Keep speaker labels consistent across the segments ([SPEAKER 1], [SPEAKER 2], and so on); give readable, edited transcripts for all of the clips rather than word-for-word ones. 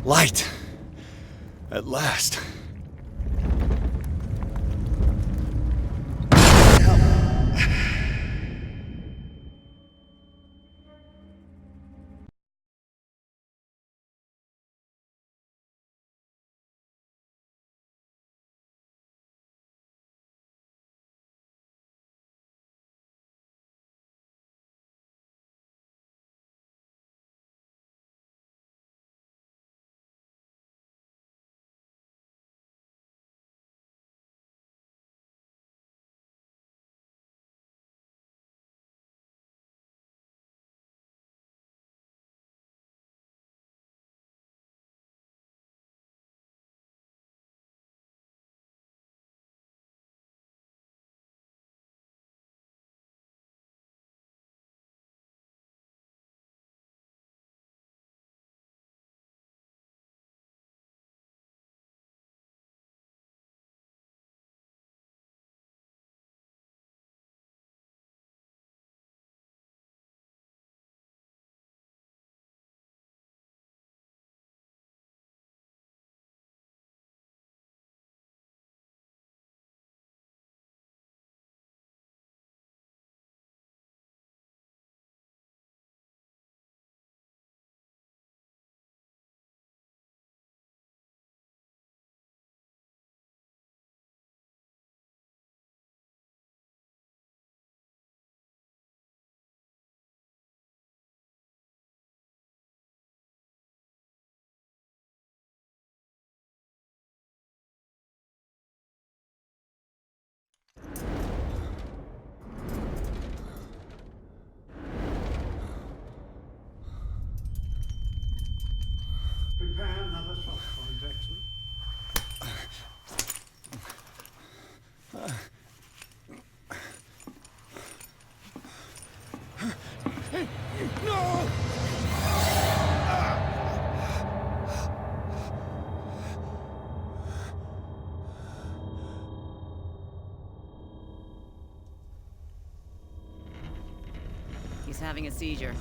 [SPEAKER 1] Light. At last.
[SPEAKER 2] Prepare another shot for injection.
[SPEAKER 1] No!
[SPEAKER 3] He's having a seizure.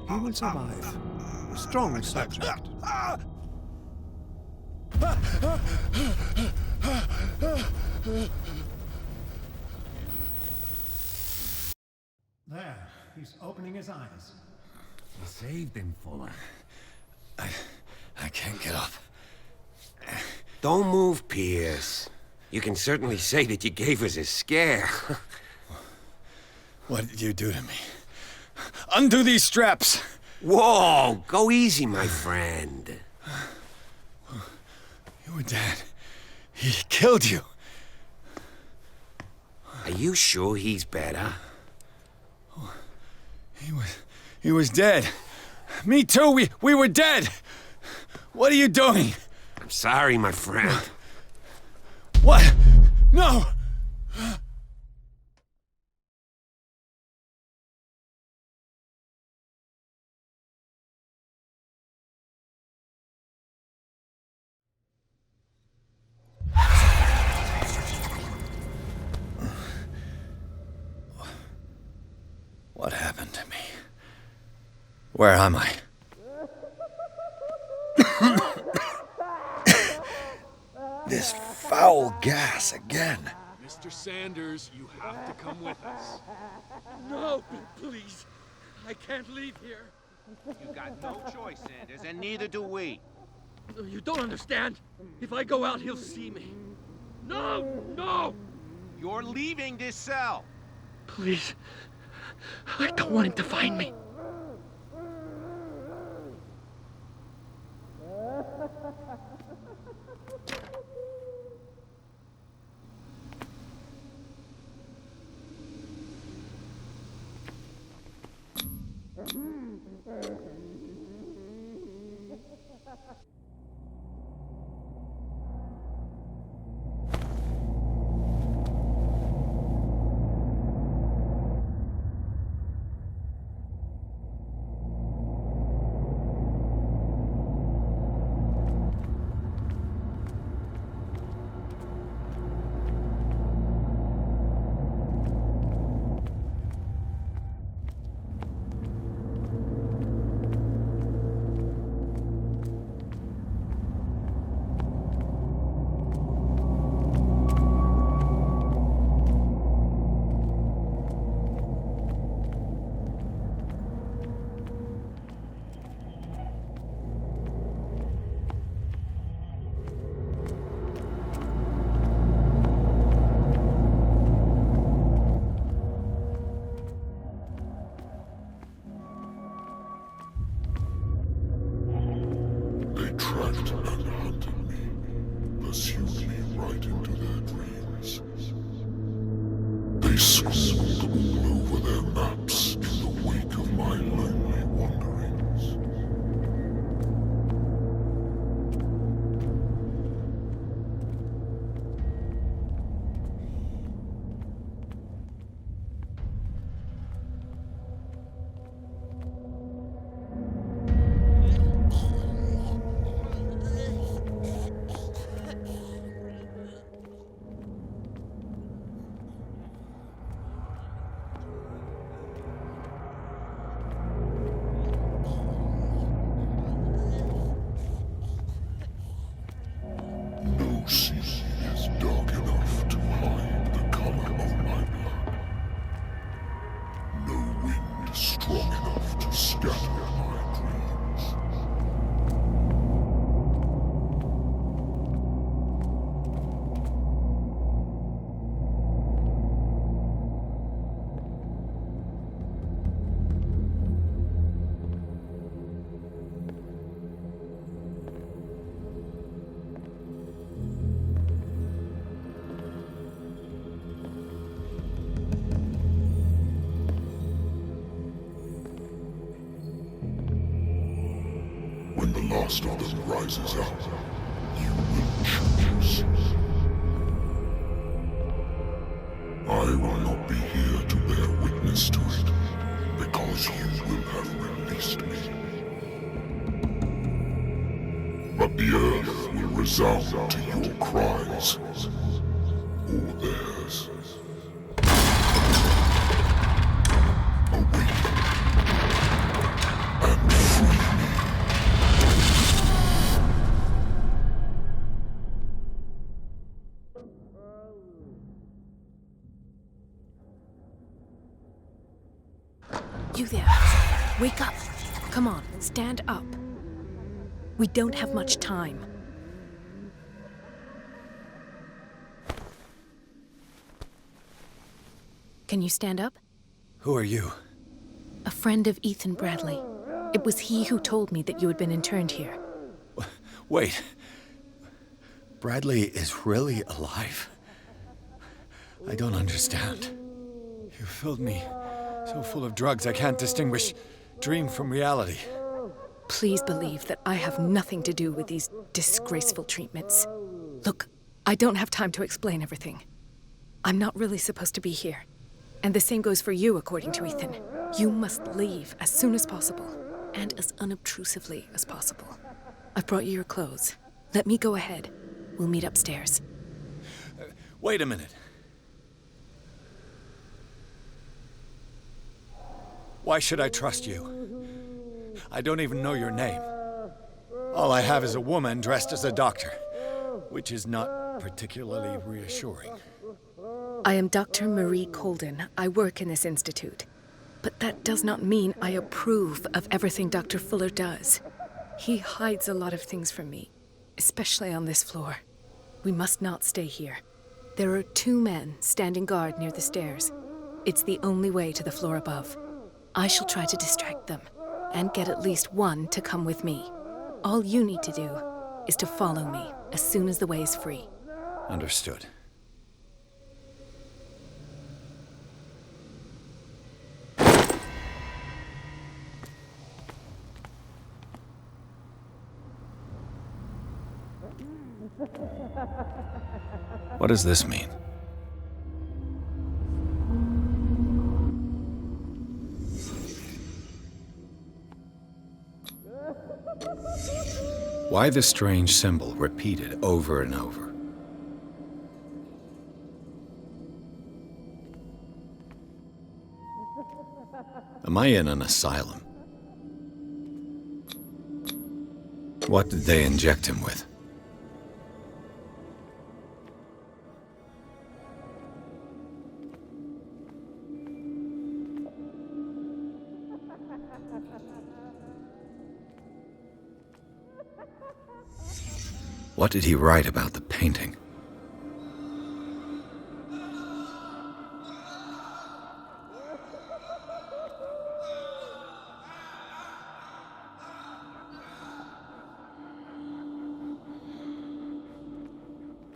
[SPEAKER 2] He will survive. A strong subject. There, he's opening his eyes.
[SPEAKER 4] You saved him, Fuller.
[SPEAKER 1] I can't get up.
[SPEAKER 5] Don't move, Pierce. You can certainly say that you gave us a scare.
[SPEAKER 1] What did you do to me? Undo these straps!
[SPEAKER 5] Whoa! Go easy, my friend.
[SPEAKER 1] You were dead. He killed you.
[SPEAKER 5] Are you sure he's better?
[SPEAKER 1] He was dead. Me too, we were dead! What are you doing?
[SPEAKER 5] I'm sorry, my friend.
[SPEAKER 1] What? No! What happened to me? Where am I? This foul gas again.
[SPEAKER 6] Mr. Sanders, you have to come with us.
[SPEAKER 7] No, please. I can't leave here.
[SPEAKER 8] You got no choice, Sanders, and neither do we.
[SPEAKER 7] You don't understand. If I go out, he'll see me. No! No!
[SPEAKER 8] You're leaving this cell.
[SPEAKER 7] Please. I don't want him to find me.
[SPEAKER 9] swirled all over their maps in the wake of my lonely wanderings. No sea is dark enough to hide the color of my blood. No wind strong enough to scatter my dreams. When the last of them rises up, you will choose. I will not be here to bear witness to it, because you will have released me. But the earth will resound to your cries, or theirs. Awake and free me.
[SPEAKER 10] You there. Wake up. Come on, stand up. We don't have much time. Can you stand up?
[SPEAKER 1] Who are you?
[SPEAKER 10] A friend of Ethan Bradley. It was he who told me that you had been interned here.
[SPEAKER 1] Wait. Bradley is really alive? I don't understand. You filled me so full of drugs I can't distinguish dream from reality.
[SPEAKER 10] Please believe that I have nothing to do with these disgraceful treatments. Look, I don't have time to explain everything. I'm not really supposed to be here. And the same goes for you, according to Ethan. You must leave as soon as possible, and as unobtrusively as possible. I've brought you your clothes. Let me go ahead. We'll meet upstairs.
[SPEAKER 1] Wait a minute. Why should I trust you? I don't even know your name. All I have is a woman dressed as a doctor, which is not particularly reassuring.
[SPEAKER 10] I am Dr. Marie Colden. I work in this institute. But that does not mean I approve of everything Dr. Fuller does. He hides a lot of things from me, especially on this floor. We must not stay here. There are 2 men standing guard near the stairs. It's the only way to the floor above. I shall try to distract them, and get at least one to come with me. All you need to do is to follow me as soon as the way is free.
[SPEAKER 1] Understood. What does this mean? Why the strange symbol repeated over and over? Am I in an asylum? What did they inject him with? What did he write about the painting?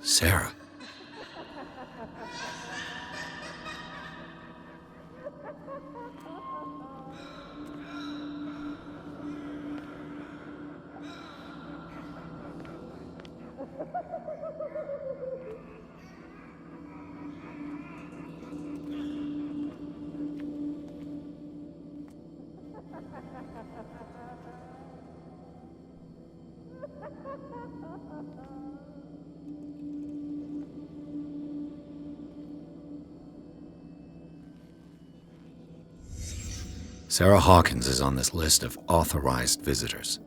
[SPEAKER 1] Sarah. Sarah Hawkins is on this list of authorized visitors.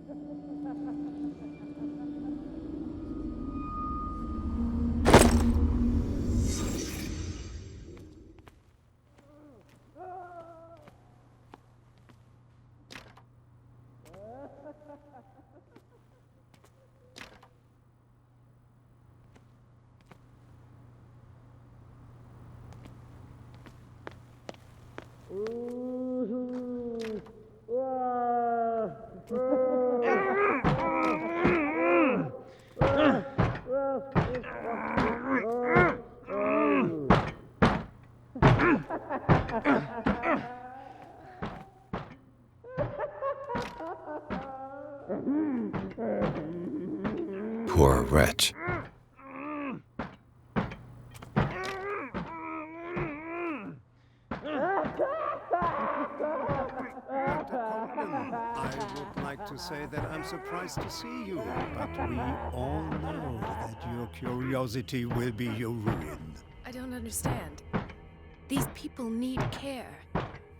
[SPEAKER 1] Poor wretch.
[SPEAKER 2] I would like to say that I'm surprised to see you, but we all know that your curiosity will be your ruin.
[SPEAKER 10] I don't understand. These people need care.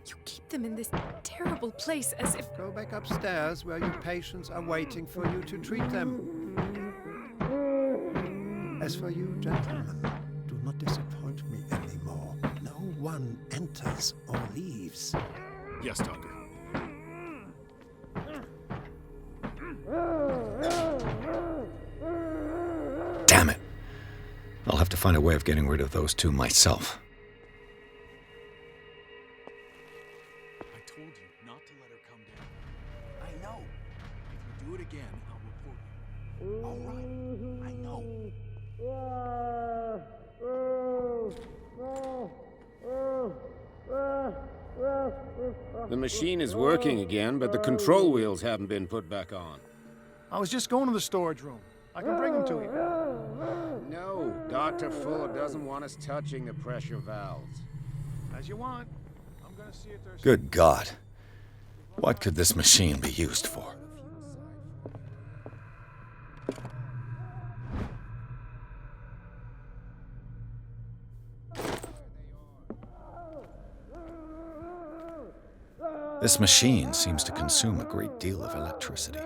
[SPEAKER 10] You keep them in this terrible place as if...
[SPEAKER 2] Go back upstairs where your patients are waiting for you to treat them. As for you, gentlemen, do not disappoint me anymore. No one enters or leaves.
[SPEAKER 6] Yes, Doctor.
[SPEAKER 1] Damn it. I'll have to find a way of getting rid of those two myself.
[SPEAKER 6] I told you not to let her come down. I know. If you do it again, I'll report you. All right. I know.
[SPEAKER 11] The machine is working again, but the control wheels haven't been put back on.
[SPEAKER 12] I was just going to the storage room. I can bring them to you.
[SPEAKER 11] No, Dr. Fuller doesn't want us touching the pressure valves.
[SPEAKER 12] As you want. I'm gonna see if there's...
[SPEAKER 1] Good God. What could this machine be used for? This machine seems to consume a great deal of electricity.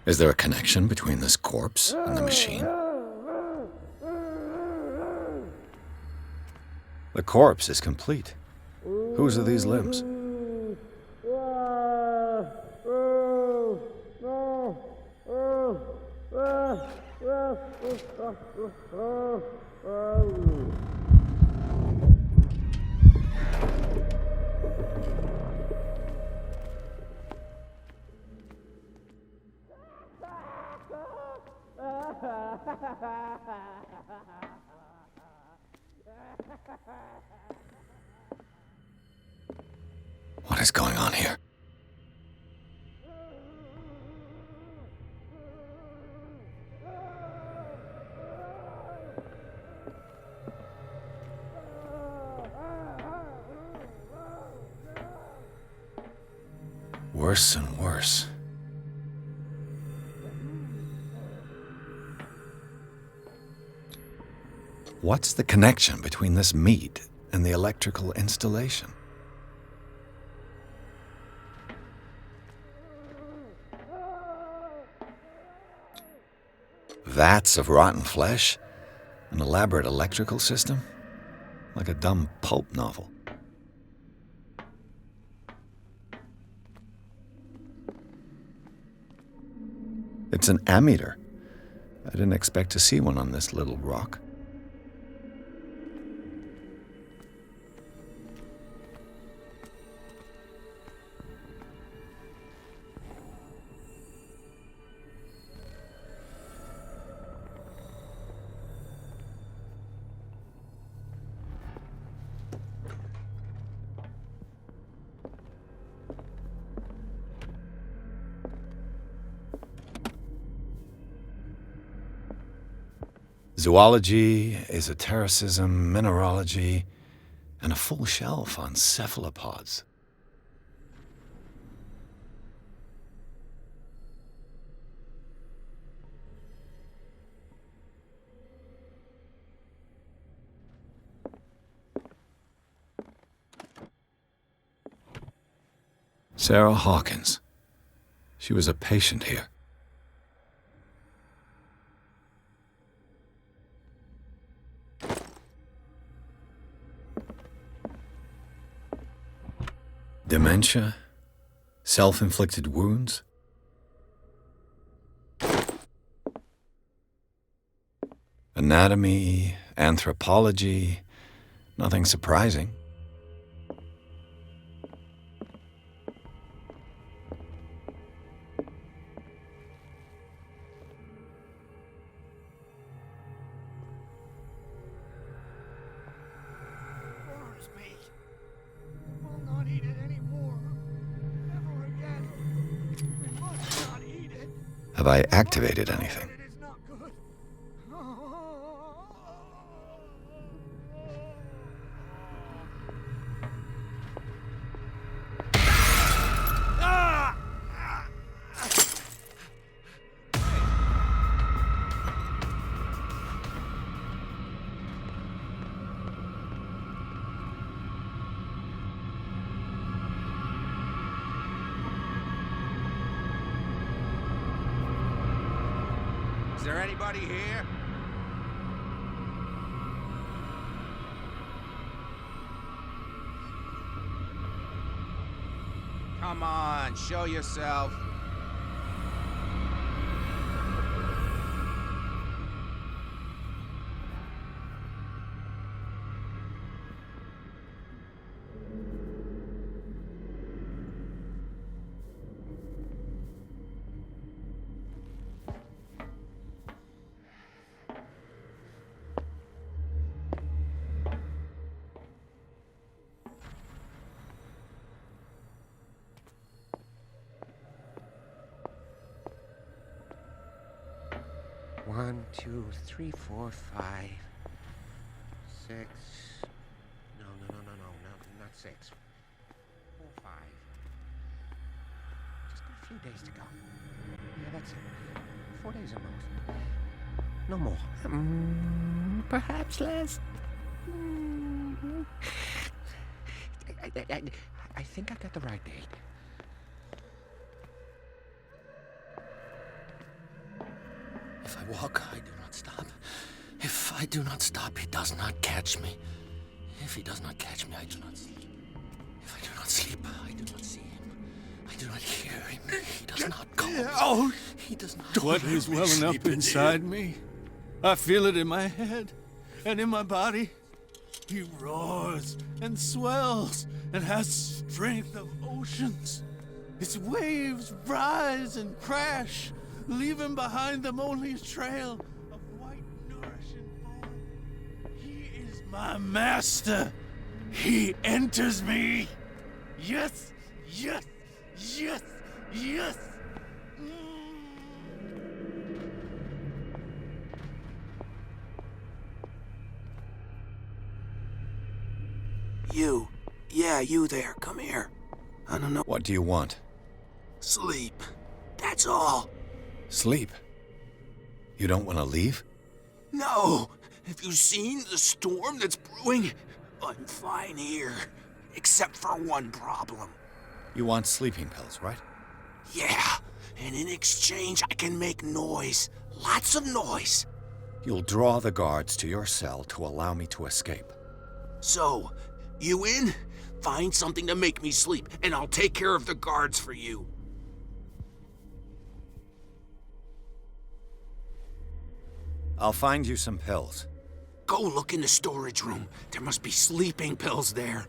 [SPEAKER 1] Is there a connection between this corpse and the machine? The corpse is complete. Whose are these limbs? What is going on here? Worse and worse. What's the connection between this meat and the electrical installation? Vats of rotten flesh? An elaborate electrical system? Like a dumb pulp novel. It's an ammeter. I didn't expect to see one on this little rock. Zoology, esotericism, mineralogy, and a full shelf on cephalopods. Sarah Hawkins. She was a patient here. Dementia? Self-inflicted wounds? Anatomy, anthropology, nothing surprising.
[SPEAKER 12] Burns me. Will not eat it anymore. Never again. We must not eat it.
[SPEAKER 1] Have I activated anything?
[SPEAKER 12] It is not good.
[SPEAKER 8] Is there anybody here? Come on, show yourself.
[SPEAKER 5] One, two, three, four, 5, 6. No, not 6. 4, 5. Just got a few days to go. Yeah, that's it. 4 days at most. No more. Perhaps less. I think I got the right date.
[SPEAKER 13] If I walk, I do not stop. If I do not stop, he does not catch me. If he does not catch me, I do not sleep. If I do not sleep, I do not see him. I do not hear him. He does not call me.
[SPEAKER 2] Oh!
[SPEAKER 13] He does not.
[SPEAKER 2] What is welling up inside me? I feel it in my head and in my body. He roars and swells and has strength of oceans. Its waves rise and crash, leaving behind them only a trail of white, nourishing foam. He is my master. He enters me. Yes, yes, yes, yes.
[SPEAKER 13] You. Yeah, you there. Come here. I don't know.
[SPEAKER 1] What do you want?
[SPEAKER 13] Sleep. That's all.
[SPEAKER 1] Sleep? You don't want to leave?
[SPEAKER 13] No. Have you seen the storm that's brewing? I'm fine here. Except for one problem.
[SPEAKER 1] You want sleeping pills, right?
[SPEAKER 13] Yeah. And in exchange, I can make noise. Lots of noise.
[SPEAKER 1] You'll draw the guards to your cell to allow me to escape.
[SPEAKER 13] So, you in? Find something to make me sleep, and I'll take care of the guards for you.
[SPEAKER 1] I'll find you some pills.
[SPEAKER 13] Go look in the storage room. There must be sleeping pills there.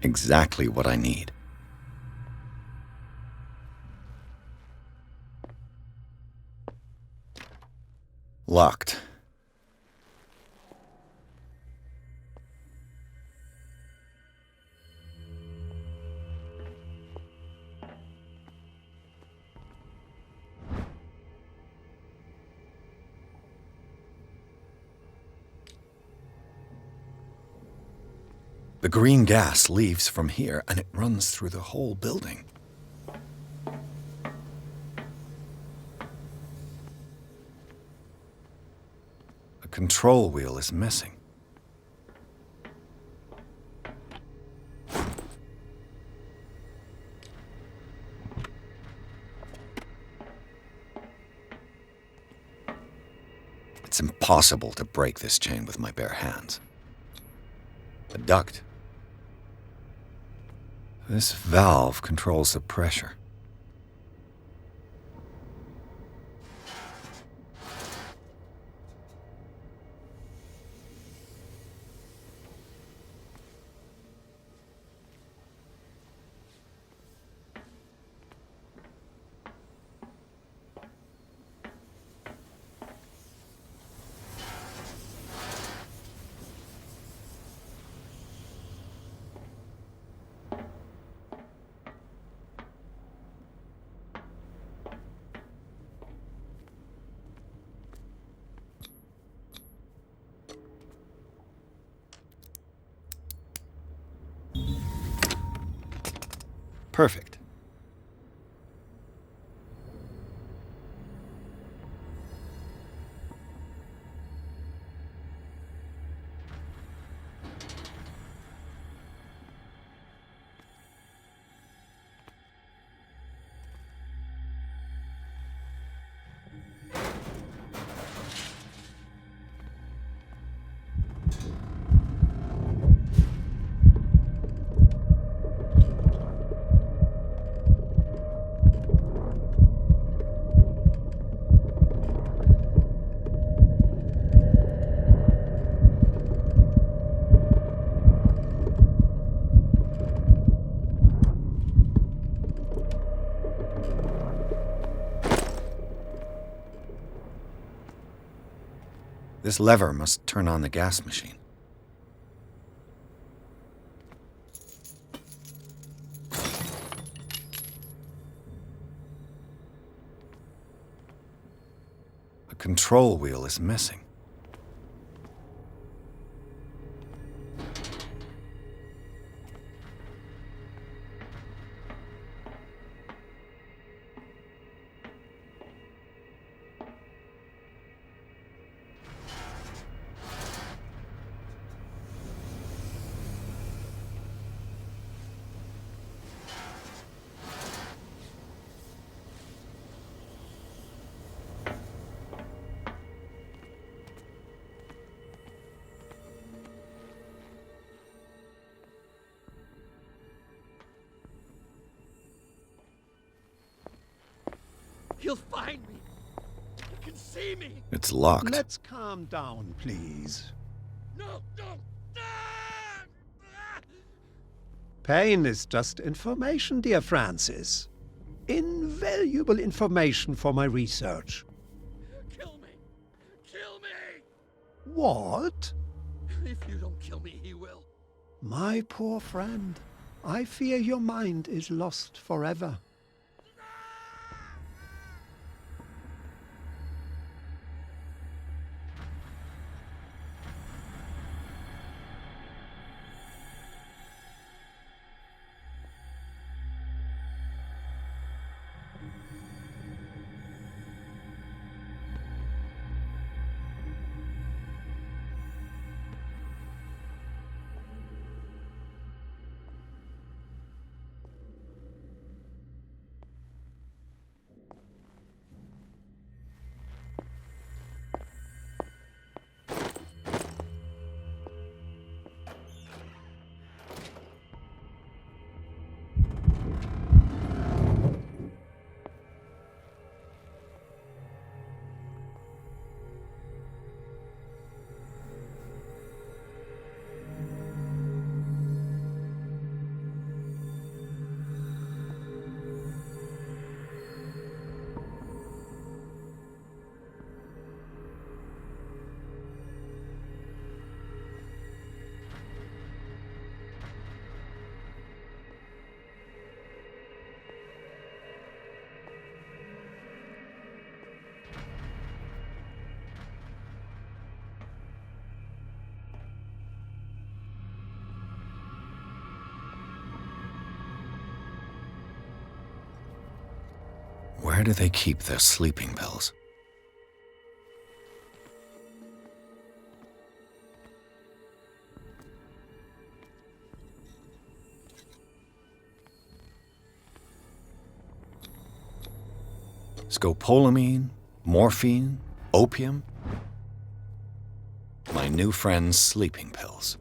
[SPEAKER 1] Exactly what I need. Locked. The green gas leaves from here and it runs through the whole building. The control wheel is missing. It's impossible to break this chain with my bare hands. A duct. This valve controls the pressure. Perfect. This lever must turn on the gas machine. The control wheel is missing.
[SPEAKER 7] He'll find me. He can see me.
[SPEAKER 1] It's locked.
[SPEAKER 14] Let's calm down, please.
[SPEAKER 7] No, no.
[SPEAKER 14] Pain is just information, dear Francis. Invaluable information for my research.
[SPEAKER 7] Kill me. Kill me.
[SPEAKER 14] What?
[SPEAKER 7] If you don't kill me, he will.
[SPEAKER 14] My poor friend, I fear your mind is lost forever.
[SPEAKER 1] Where do they keep their sleeping pills? Scopolamine, morphine, opium. My new friend's sleeping pills.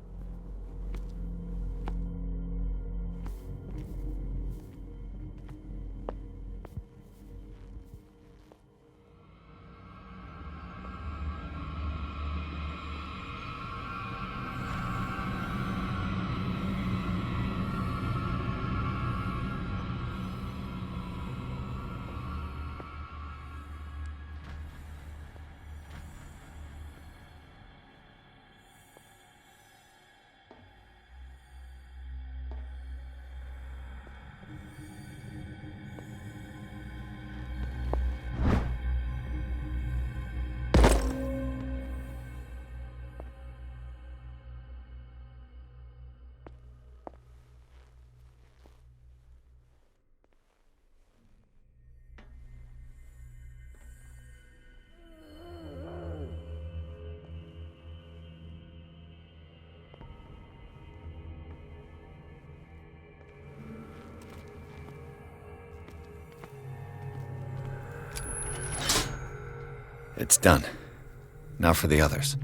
[SPEAKER 1] It's done. Now for the others.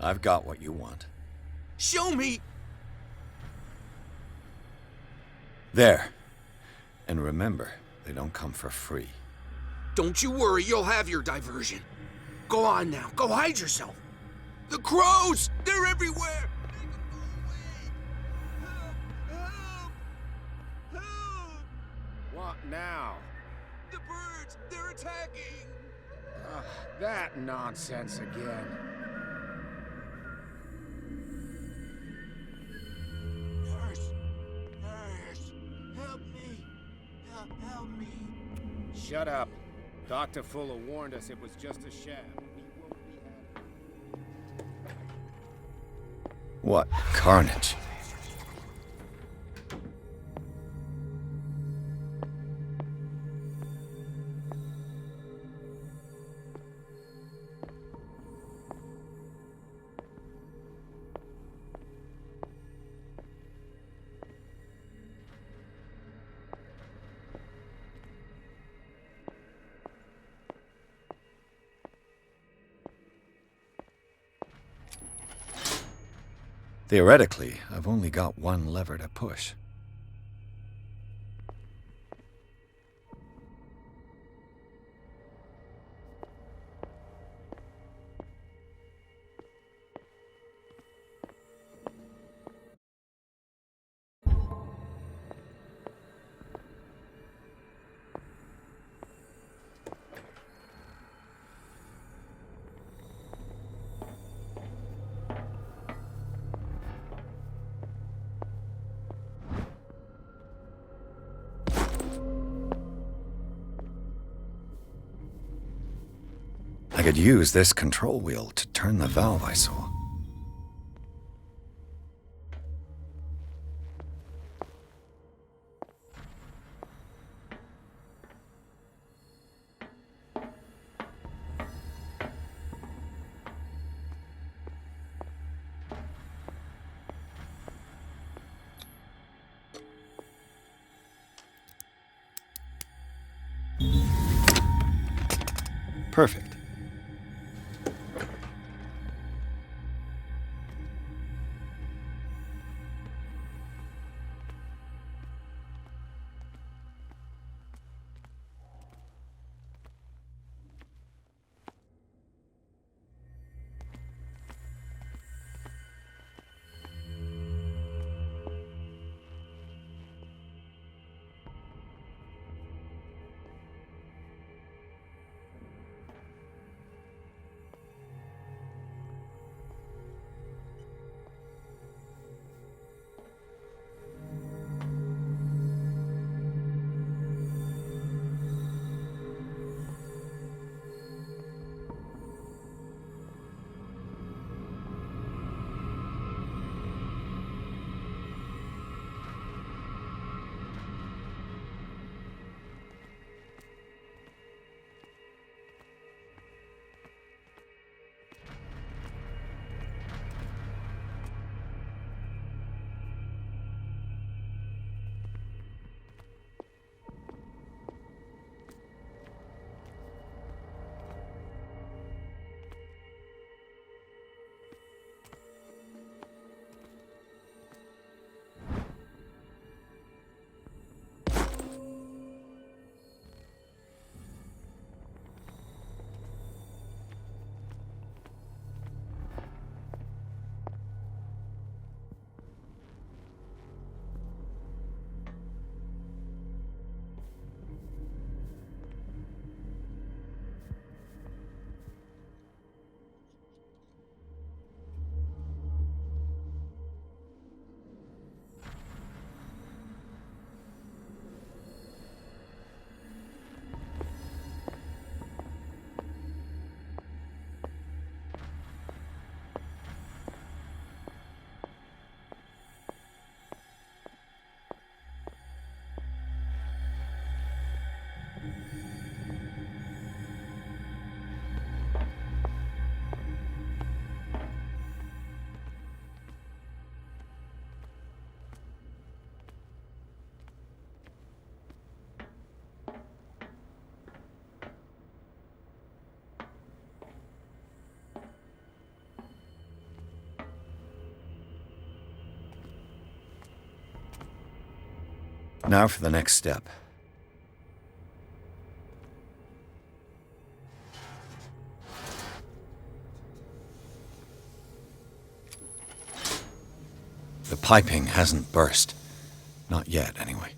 [SPEAKER 1] I've got what you want.
[SPEAKER 6] Show me!
[SPEAKER 1] There. And remember, they don't come for free.
[SPEAKER 6] Don't you worry, you'll have your diversion. Go on now, go hide yourself. The crows! They're everywhere!
[SPEAKER 11] What now?
[SPEAKER 6] The birds, they're attacking!
[SPEAKER 11] That nonsense again.
[SPEAKER 6] Nurse, help me. Help me.
[SPEAKER 11] Shut up. Dr. Fuller warned us it was just a sham.
[SPEAKER 1] What carnage? Theoretically, I've only got one lever to push. I could use this control wheel to turn the valve I saw. Perfect. Now for the next step. The piping hasn't burst. Not yet, anyway.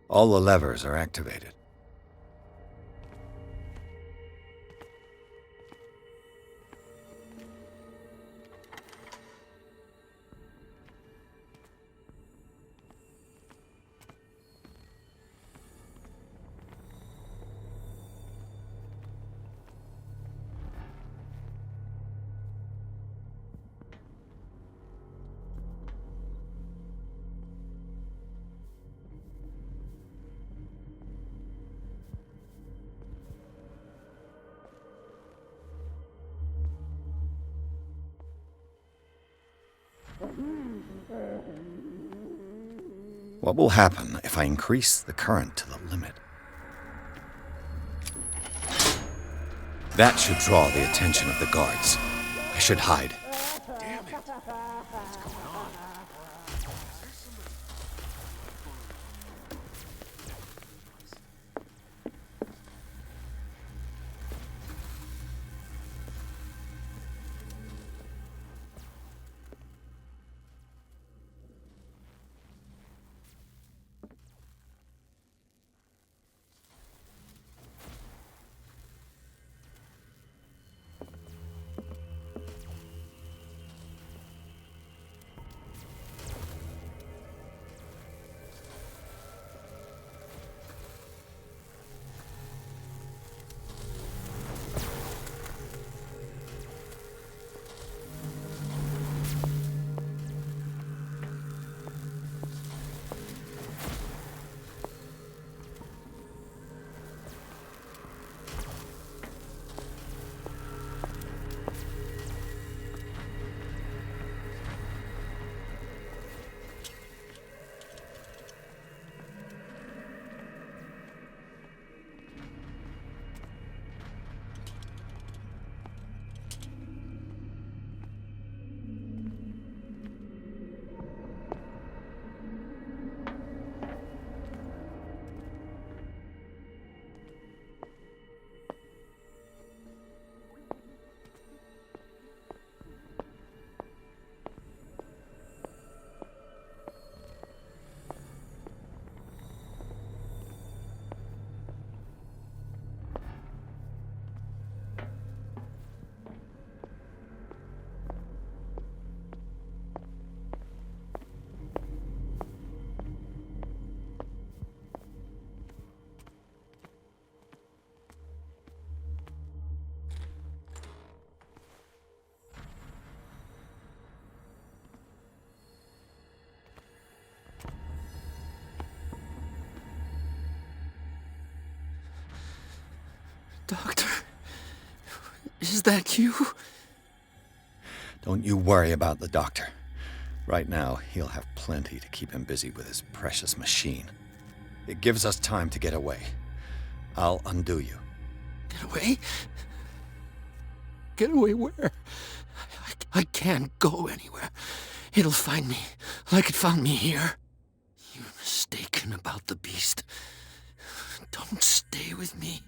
[SPEAKER 1] All the levers are activated. What will happen if I increase the current to the limit? That should draw the attention of the guards. I should hide.
[SPEAKER 6] Damn it! What's going on?
[SPEAKER 13] Is that you?
[SPEAKER 1] Don't you worry about the doctor. Right now, he'll have plenty to keep him busy with his precious machine. It gives us time to get away. I'll undo you.
[SPEAKER 13] Get away? Get away where? I can't go anywhere. It'll find me, like it found me here. You're mistaken about the beast. Don't stay with me,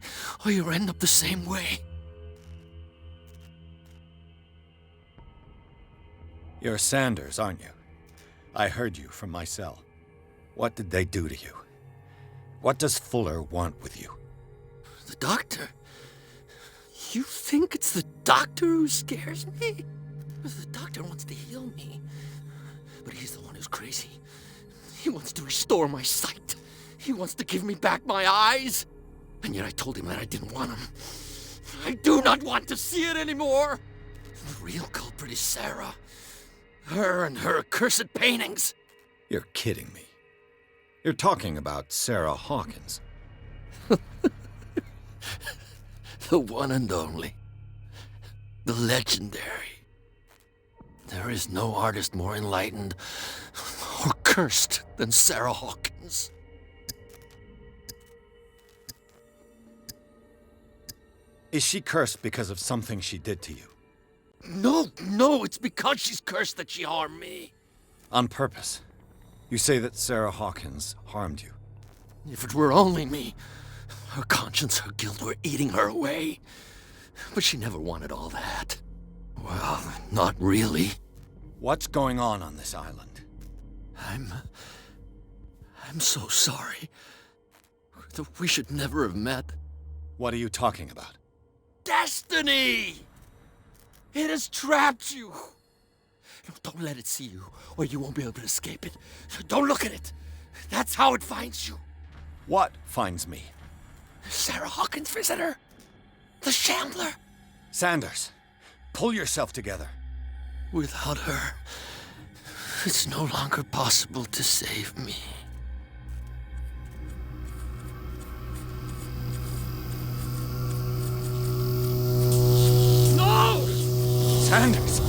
[SPEAKER 13] or you'll end up the same way.
[SPEAKER 1] You're Sanders, aren't you? I heard you from my cell. What did they do to you? What does Fuller want with you?
[SPEAKER 13] The doctor? You think it's the doctor who scares me? The doctor wants to heal me. But he's the one who's crazy. He wants to restore my sight. He wants to give me back my eyes. And yet I told him that I didn't want him. I do not want to see it anymore. The real culprit is Sarah. Her and her accursed paintings.
[SPEAKER 1] You're kidding me. You're talking about Sarah Hawkins.
[SPEAKER 13] The one and only. The legendary. There is no artist more enlightened or cursed than Sarah Hawkins.
[SPEAKER 1] Is she cursed because of something she did to you?
[SPEAKER 13] No, it's because she's cursed that she harmed me.
[SPEAKER 1] On purpose. You say that Sarah Hawkins harmed you.
[SPEAKER 13] If it were only me, her conscience, her guilt were eating her away. But she never wanted all that. Well, not really.
[SPEAKER 1] What's going on this island?
[SPEAKER 13] I'm so sorry. We should never have met.
[SPEAKER 1] What are you talking about?
[SPEAKER 13] Destiny! It has trapped you. No, don't let it see you, or you won't be able to escape it. Don't look at it. That's how it finds you.
[SPEAKER 1] What finds me?
[SPEAKER 13] Sarah Hawkins' visitor. The Shambler.
[SPEAKER 1] Sanders, pull yourself together.
[SPEAKER 13] Without her, it's no longer possible to save me.
[SPEAKER 7] No!
[SPEAKER 1] Sanders!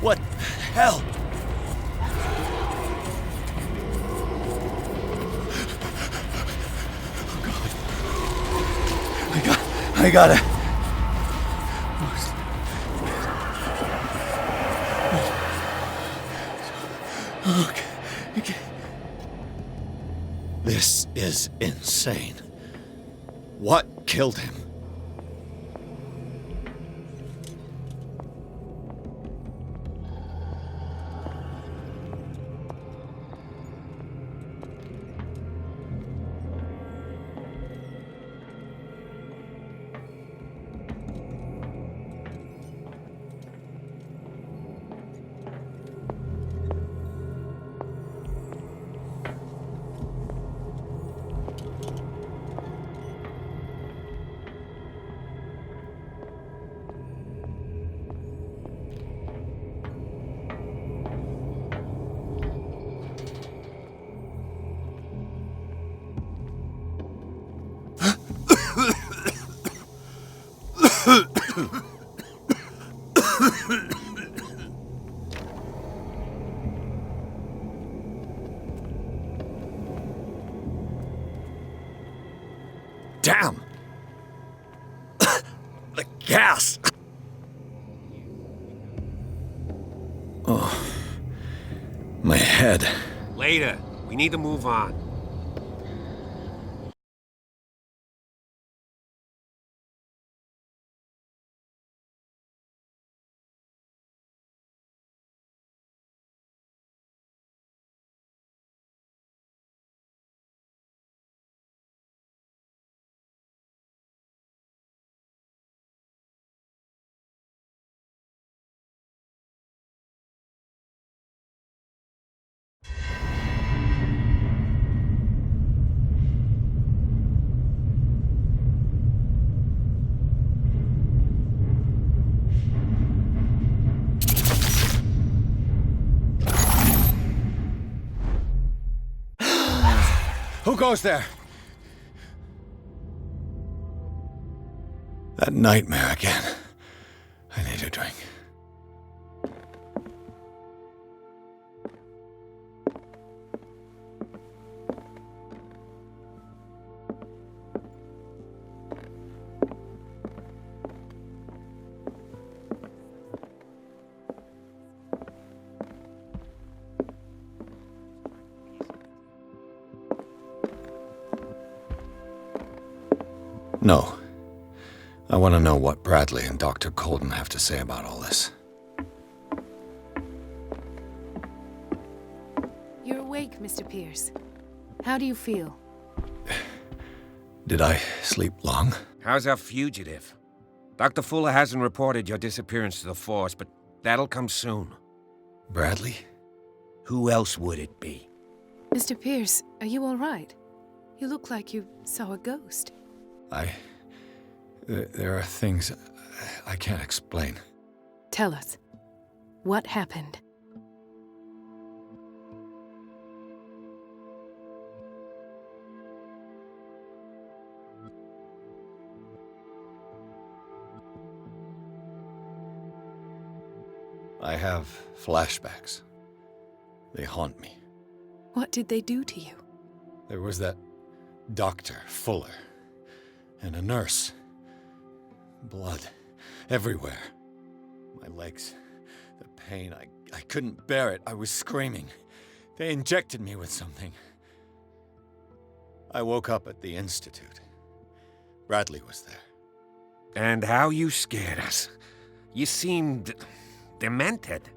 [SPEAKER 1] What the hell? I gotta... Okay. This is insane. What killed him? Damn! The gas! Oh. My head.
[SPEAKER 5] Later. We need to move on.
[SPEAKER 1] Who goes there? That nightmare again. I need a drink. No. I want to know what Bradley and Dr. Colden have to say about all this.
[SPEAKER 10] You're awake, Mr. Pierce. How do you feel?
[SPEAKER 1] Did I sleep long?
[SPEAKER 5] How's our fugitive? Dr. Fuller hasn't reported your disappearance to the Force, but that'll come soon.
[SPEAKER 1] Bradley?
[SPEAKER 5] Who else would it be?
[SPEAKER 10] Mr. Pierce, are you all right? You look like you saw a ghost.
[SPEAKER 1] There are things I can't explain.
[SPEAKER 10] Tell us. What happened?
[SPEAKER 1] I have flashbacks. They haunt me.
[SPEAKER 10] What did they do to you?
[SPEAKER 1] There was that Dr. Fuller and a nurse. Blood everywhere. My legs, the pain, I couldn't bear it. I was screaming. They injected me with something. I woke up at the Institute. Bradley was there.
[SPEAKER 5] And how you scared us. You seemed demented.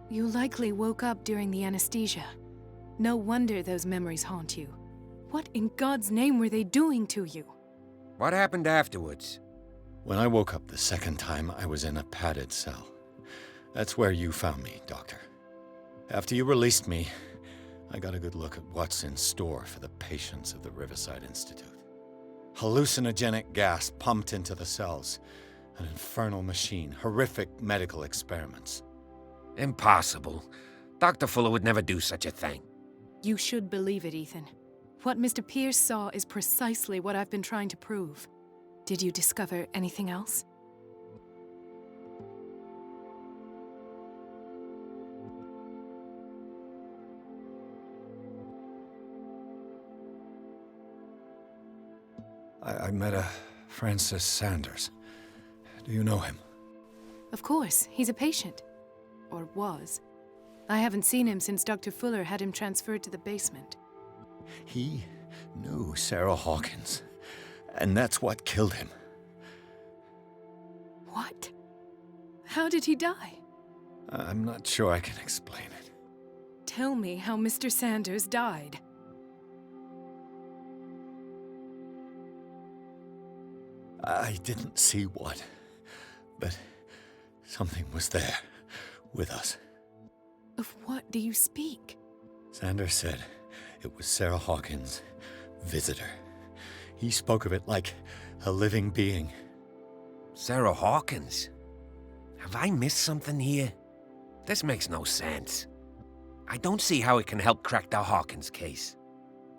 [SPEAKER 10] You likely woke up during the anesthesia. No wonder those memories haunt you. What in God's name were they doing to you?
[SPEAKER 5] What happened afterwards?
[SPEAKER 1] When I woke up the second time, I was in a padded cell. That's where you found me, Doctor. After you released me, I got a good look at what's in store for the patients of the Riverside Institute. Hallucinogenic gas pumped into the cells. An infernal machine. Horrific medical experiments.
[SPEAKER 5] Impossible. Dr. Fuller would never do such a thing.
[SPEAKER 10] You should believe it, Ethan. What Mr. Pierce saw is precisely what I've been trying to prove. Did you discover anything else?
[SPEAKER 1] I met a Francis Sanders. Do you know him?
[SPEAKER 10] Of course, he's a patient. Or was. I haven't seen him since Dr. Fuller had him transferred to the basement.
[SPEAKER 1] He knew Sarah Hawkins, and that's what killed him.
[SPEAKER 10] What? How did he die?
[SPEAKER 1] I'm not sure I can explain it.
[SPEAKER 10] Tell me how Mr. Sanders died.
[SPEAKER 1] I didn't see what, but something was there, with us.
[SPEAKER 10] Of what do you speak?
[SPEAKER 1] Sanders said it was Sarah Hawkins' visitor. He spoke of it like a living being.
[SPEAKER 5] Sarah Hawkins? Have I missed something here? This makes no sense. I don't see how it can help crack the Hawkins case.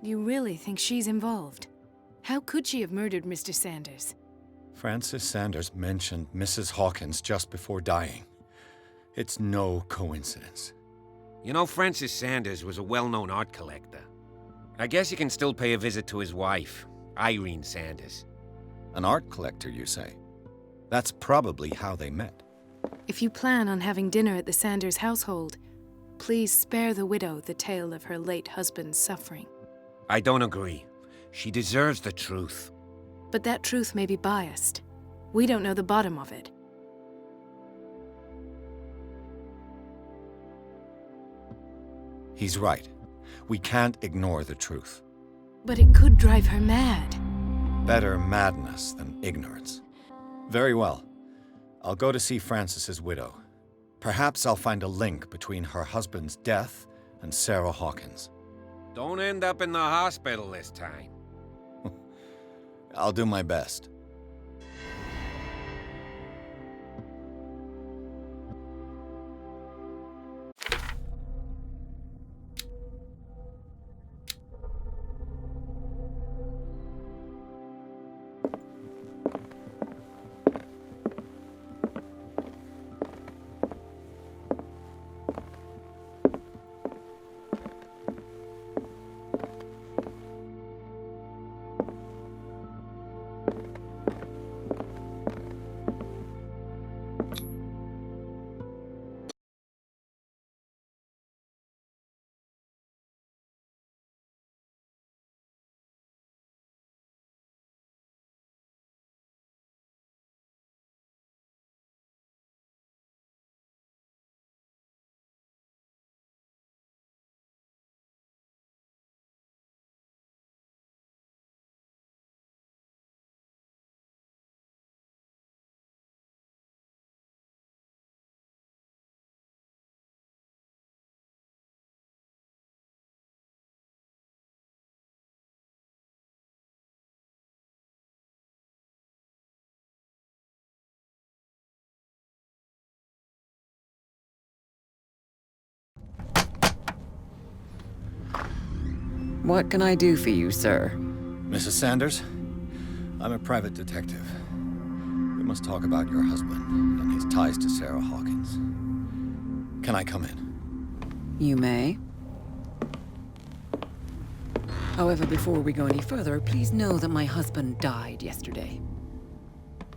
[SPEAKER 10] You really think she's involved? How could she have murdered Mr. Sanders?
[SPEAKER 1] Francis Sanders mentioned Mrs. Hawkins just before dying. It's no coincidence.
[SPEAKER 5] You know, Francis Sanders was a well-known art collector. I guess you can still pay a visit to his wife, Irene Sanders.
[SPEAKER 1] An art collector, you say? That's probably how they met.
[SPEAKER 10] If you plan on having dinner at the Sanders household, please spare the widow the tale of her late husband's suffering.
[SPEAKER 5] I don't agree. She deserves the truth.
[SPEAKER 10] But that truth may be biased. We don't know the bottom of it.
[SPEAKER 1] He's right. We can't ignore the truth.
[SPEAKER 10] But it could drive her mad.
[SPEAKER 1] Better madness than ignorance. Very well. I'll go to see Francis's widow. Perhaps I'll find a link between her husband's death and Sarah Hawkins.
[SPEAKER 5] Don't end up in the hospital this time.
[SPEAKER 1] I'll do my best.
[SPEAKER 3] What can I do for you, sir?
[SPEAKER 1] Mrs. Sanders, I'm a private detective. We must talk about your husband and his ties to Sarah Hawkins. Can I come in?
[SPEAKER 3] You may. However, before we go any further, please know that my husband died yesterday.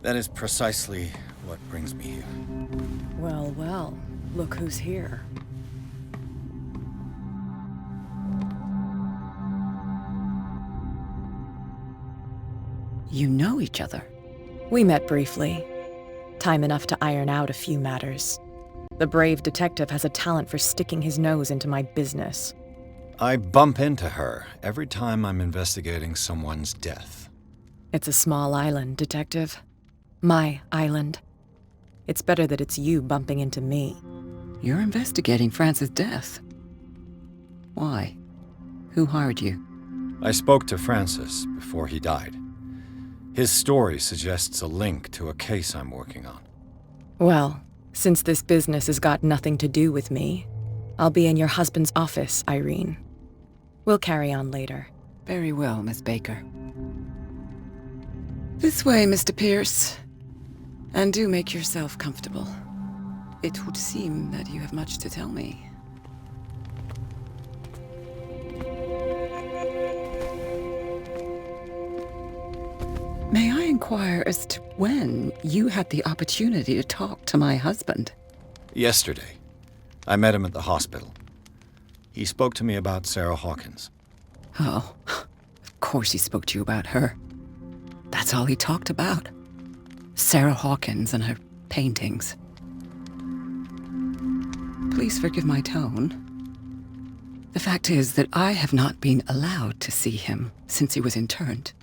[SPEAKER 1] That is precisely what brings me here.
[SPEAKER 10] Well, well, look who's here.
[SPEAKER 3] You know each other?
[SPEAKER 10] We met briefly. Time enough to iron out a few matters. The brave detective has a talent for sticking his nose into my business.
[SPEAKER 1] I bump into her every time I'm investigating someone's death.
[SPEAKER 10] It's a small island, Detective. My island. It's better that it's you bumping into me.
[SPEAKER 3] You're investigating Francis' death. Why? Who hired you?
[SPEAKER 1] I spoke to Francis before he died. His story suggests a link to a case I'm working on.
[SPEAKER 10] Well, since this business has got nothing to do with me, I'll be in your husband's office, Irene. We'll carry on later.
[SPEAKER 3] Very well, Miss Baker. This way, Mr. Pierce. And do make yourself comfortable. It would seem that you have much to tell me. May I inquire as to when you had the opportunity to talk to my husband?
[SPEAKER 1] Yesterday. I met him at the hospital. He spoke to me about Sarah Hawkins.
[SPEAKER 3] Oh, of course he spoke to you about her. That's all he talked about. Sarah Hawkins and her paintings. Please forgive my tone. The fact is that I have not been allowed to see him since he was interned.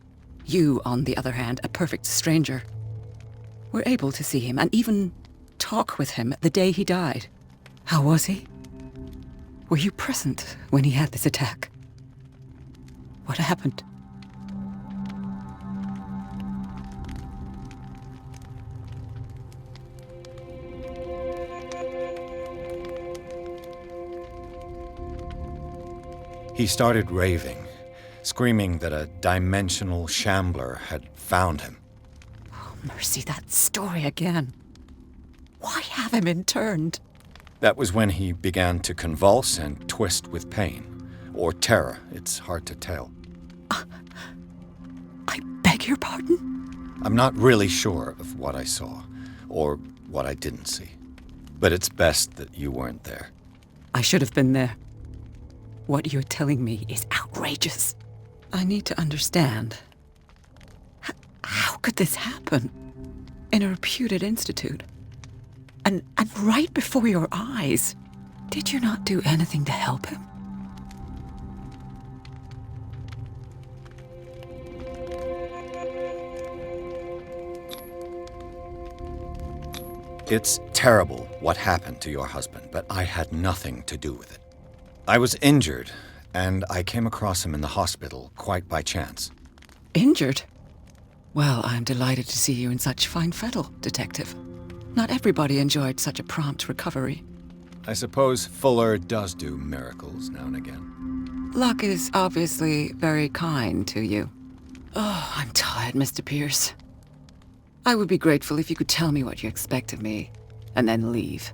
[SPEAKER 3] You, on the other hand, a perfect stranger, were able to see him and even talk with him the day he died. How was he? Were you present when he had this attack? What happened?
[SPEAKER 1] He started raving, screaming that a dimensional shambler had found him.
[SPEAKER 3] Oh, mercy, that story again. Why have him interned?
[SPEAKER 1] That was when he began to convulse and twist with pain. Or terror, it's hard to tell.
[SPEAKER 3] I beg your pardon?
[SPEAKER 1] I'm not really sure of what I saw, or what I didn't see. But it's best that you weren't there.
[SPEAKER 3] I should have been there. What you're telling me is outrageous. I need to understand. How could this happen? In a reputed institute? And right before your eyes? Did you not do anything to help him?
[SPEAKER 1] It's terrible what happened to your husband, but I had nothing to do with it. I was injured, and I came across him in the hospital quite by chance.
[SPEAKER 3] Injured? Well, I'm delighted to see you in such fine fettle, Detective. Not everybody enjoyed such a prompt recovery.
[SPEAKER 1] I suppose Fuller does do miracles now and again.
[SPEAKER 3] Luck is obviously very kind to you. Oh, I'm tired, Mr. Pierce. I would be grateful if you could tell me what you expect of me, and then leave.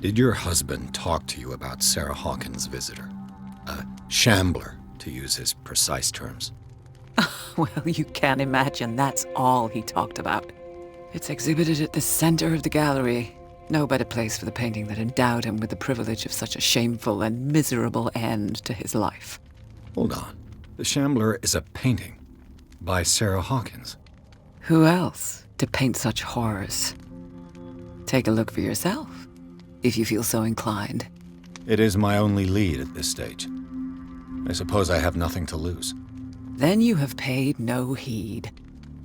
[SPEAKER 1] Did your husband talk to you about Sarah Hawkins' visitor? A shambler, to use his precise terms.
[SPEAKER 3] Well, you can imagine that's all he talked about. It's exhibited at the center of the gallery. No better place for the painting that endowed him with the privilege of such a shameful and miserable end to his life.
[SPEAKER 1] Hold on. The Shambler is a painting by Sarah Hawkins.
[SPEAKER 3] Who else to paint such horrors? Take a look for yourself, if you feel so inclined.
[SPEAKER 1] It is my only lead at this stage. I suppose I have nothing to lose.
[SPEAKER 3] Then you have paid no heed.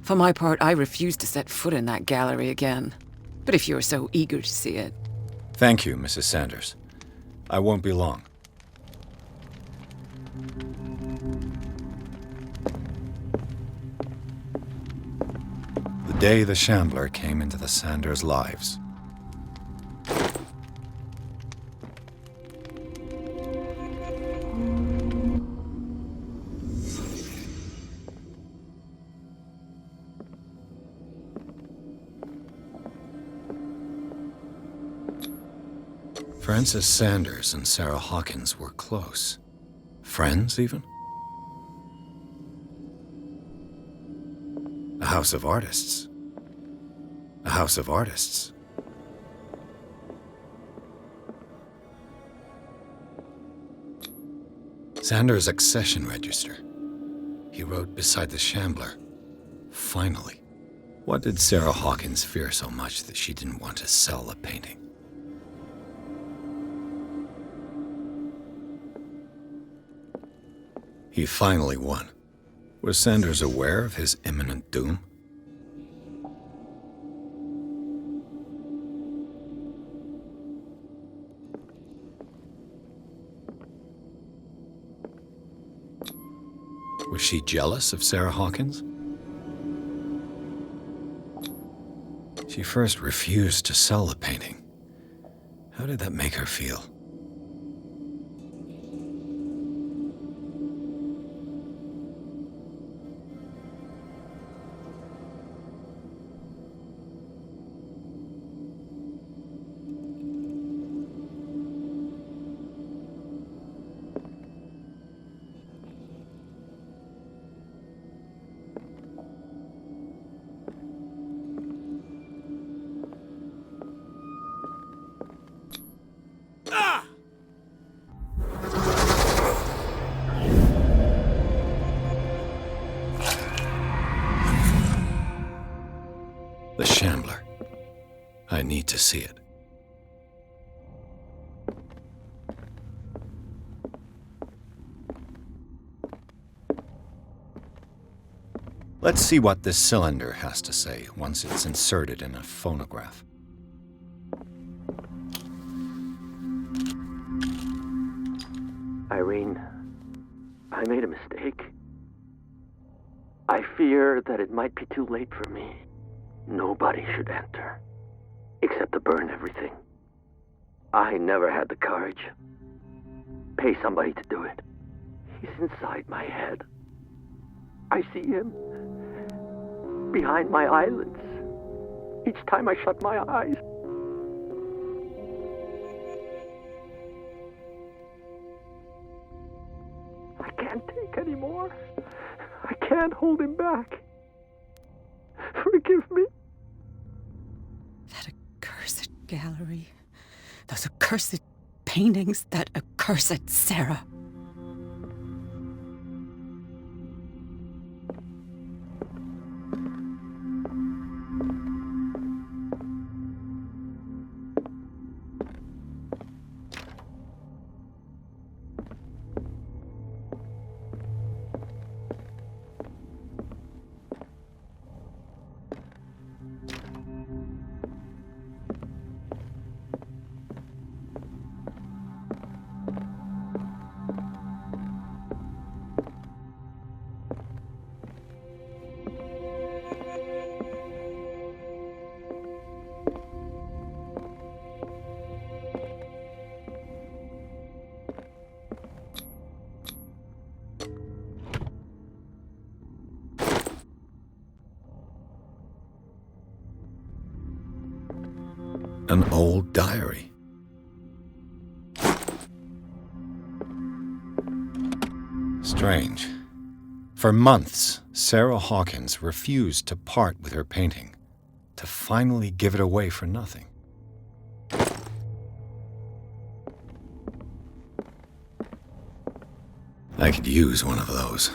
[SPEAKER 3] For my part, I refuse to set foot in that gallery again. But if you're so eager to see it...
[SPEAKER 1] Thank you, Mrs. Sanders. I won't be long. The day the Shambler came into the Sanders' lives. Francis Sanders and Sarah Hawkins were close. Friends, even? A house of artists. A house of artists. Sanders' accession register. He wrote beside the Shambler, "Finally." What did Sarah Hawkins fear so much that she didn't want to sell the painting? He finally won. Was Sanders aware of his imminent doom? Was she jealous of Sarah Hawkins? She first refused to sell the painting. How did that make her feel? The Shambler. I need to see it. Let's see what this cylinder has to say once it's inserted in a phonograph.
[SPEAKER 15] Irene, I made a mistake. I fear that it might be too late for me. Nobody should enter, except to burn everything. I never had the courage. Pay somebody to do it. He's inside my head. I see him behind my eyelids each time I shut my eyes. I can't take any more. I can't hold him back. Forgive me.
[SPEAKER 3] That accursed gallery. Those accursed paintings. That accursed Sarah.
[SPEAKER 1] An old diary. Strange. For months, Sarah Hawkins refused to part with her painting, to finally give it away for nothing. I could use one of those.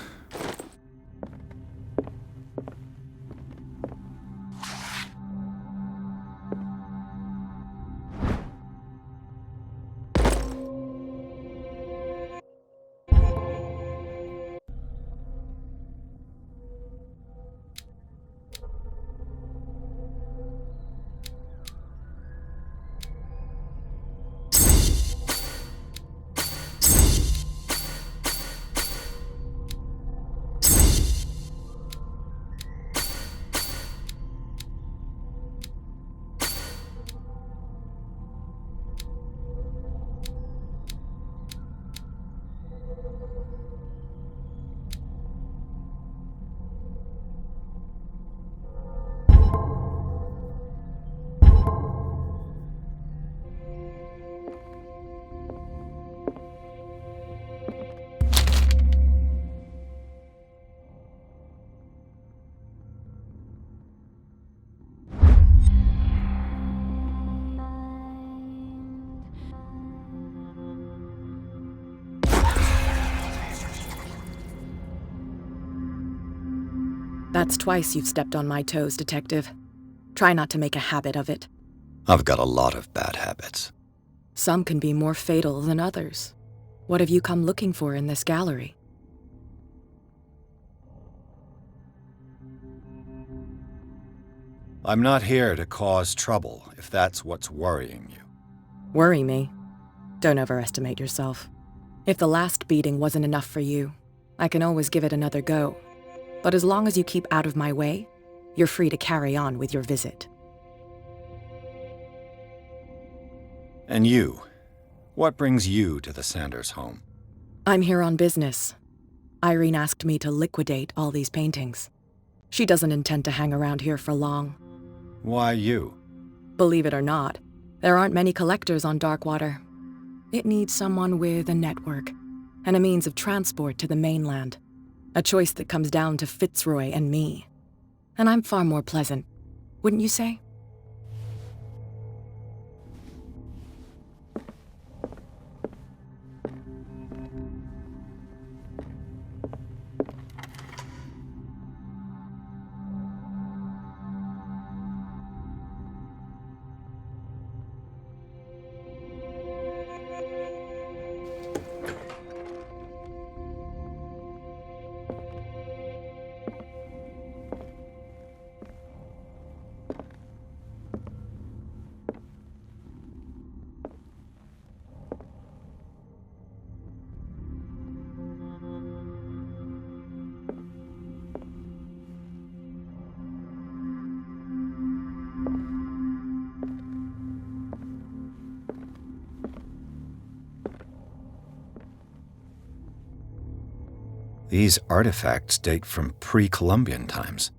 [SPEAKER 10] That's twice you've stepped on my toes, Detective. Try not to make a habit of it.
[SPEAKER 1] I've got a lot of bad habits.
[SPEAKER 10] Some can be more fatal than others. What have you come looking for in this gallery?
[SPEAKER 1] I'm not here to cause trouble, if that's what's worrying you.
[SPEAKER 10] Worry me? Don't overestimate yourself. If the last beating wasn't enough for you, I can always give it another go. But as long as you keep out of my way, you're free to carry on with your visit.
[SPEAKER 1] And you? What brings you to the Sanders home?
[SPEAKER 10] I'm here on business. Irene asked me to liquidate all these paintings. She doesn't intend to hang around here for long.
[SPEAKER 1] Why you?
[SPEAKER 10] Believe it or not, there aren't many collectors on Darkwater. It needs someone with a network and a means of transport to the mainland. A choice that comes down to Fitzroy and me. And I'm far more pleasant, wouldn't you say?
[SPEAKER 1] These artifacts date from pre-Columbian times.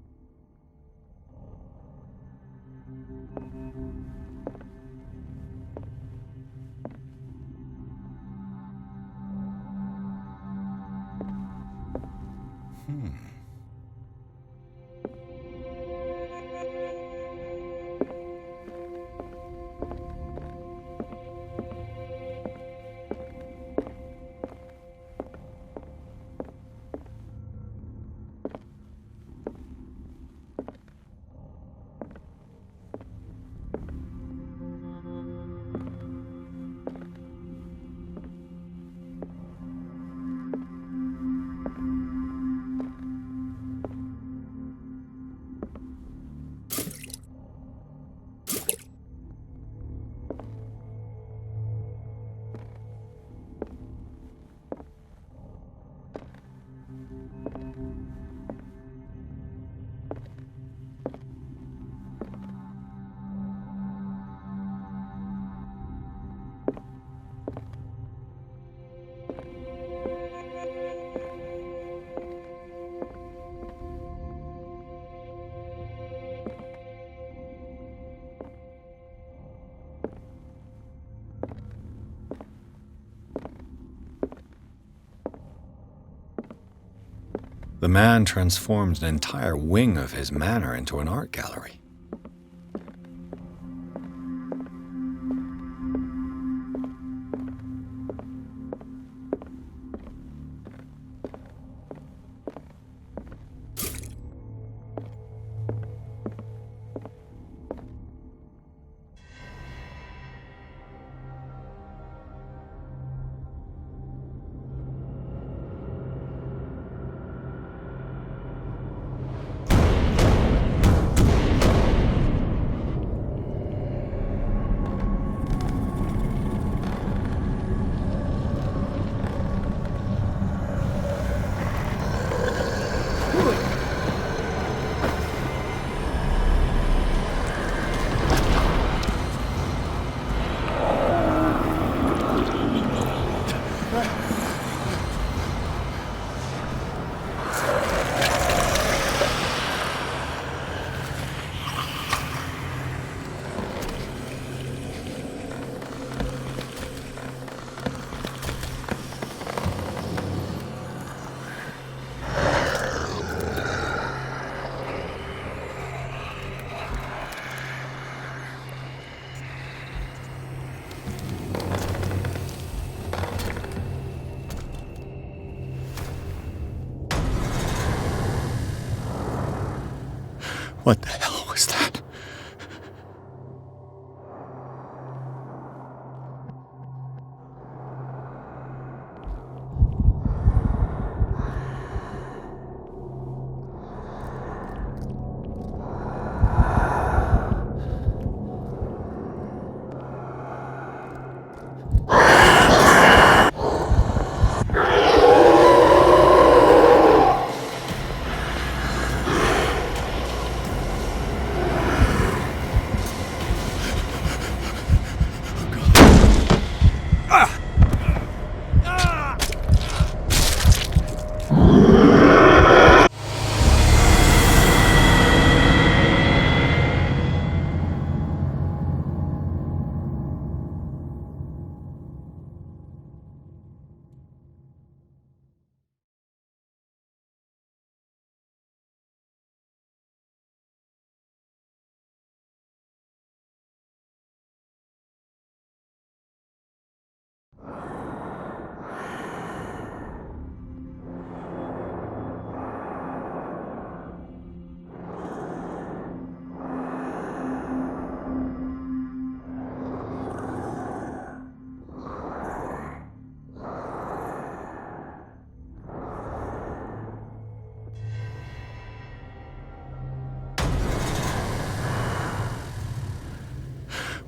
[SPEAKER 1] The man transformed an entire wing of his manor into an art gallery. What the hell was that?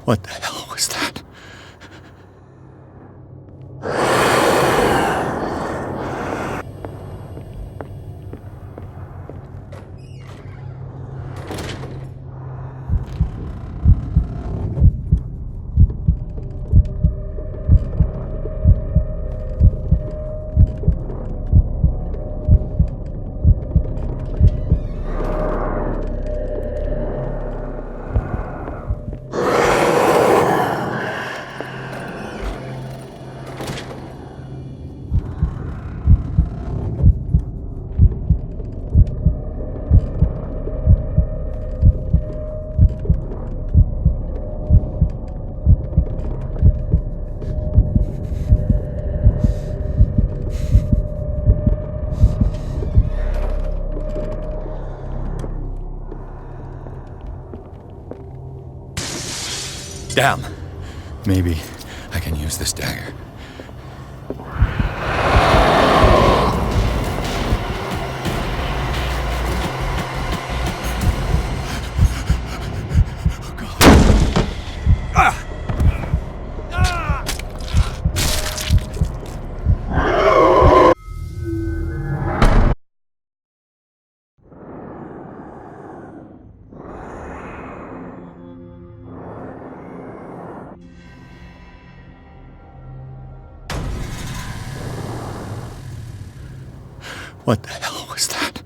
[SPEAKER 1] What the hell was that? Damn. Maybe I can use this dagger. What the hell was that?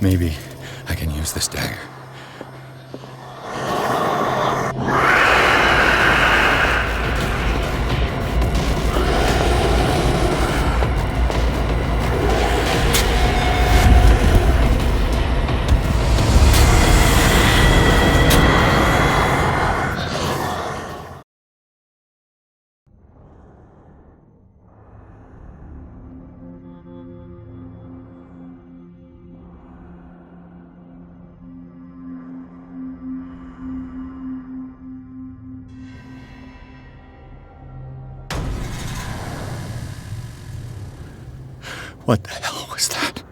[SPEAKER 1] Maybe I can use this dagger. What the hell was that?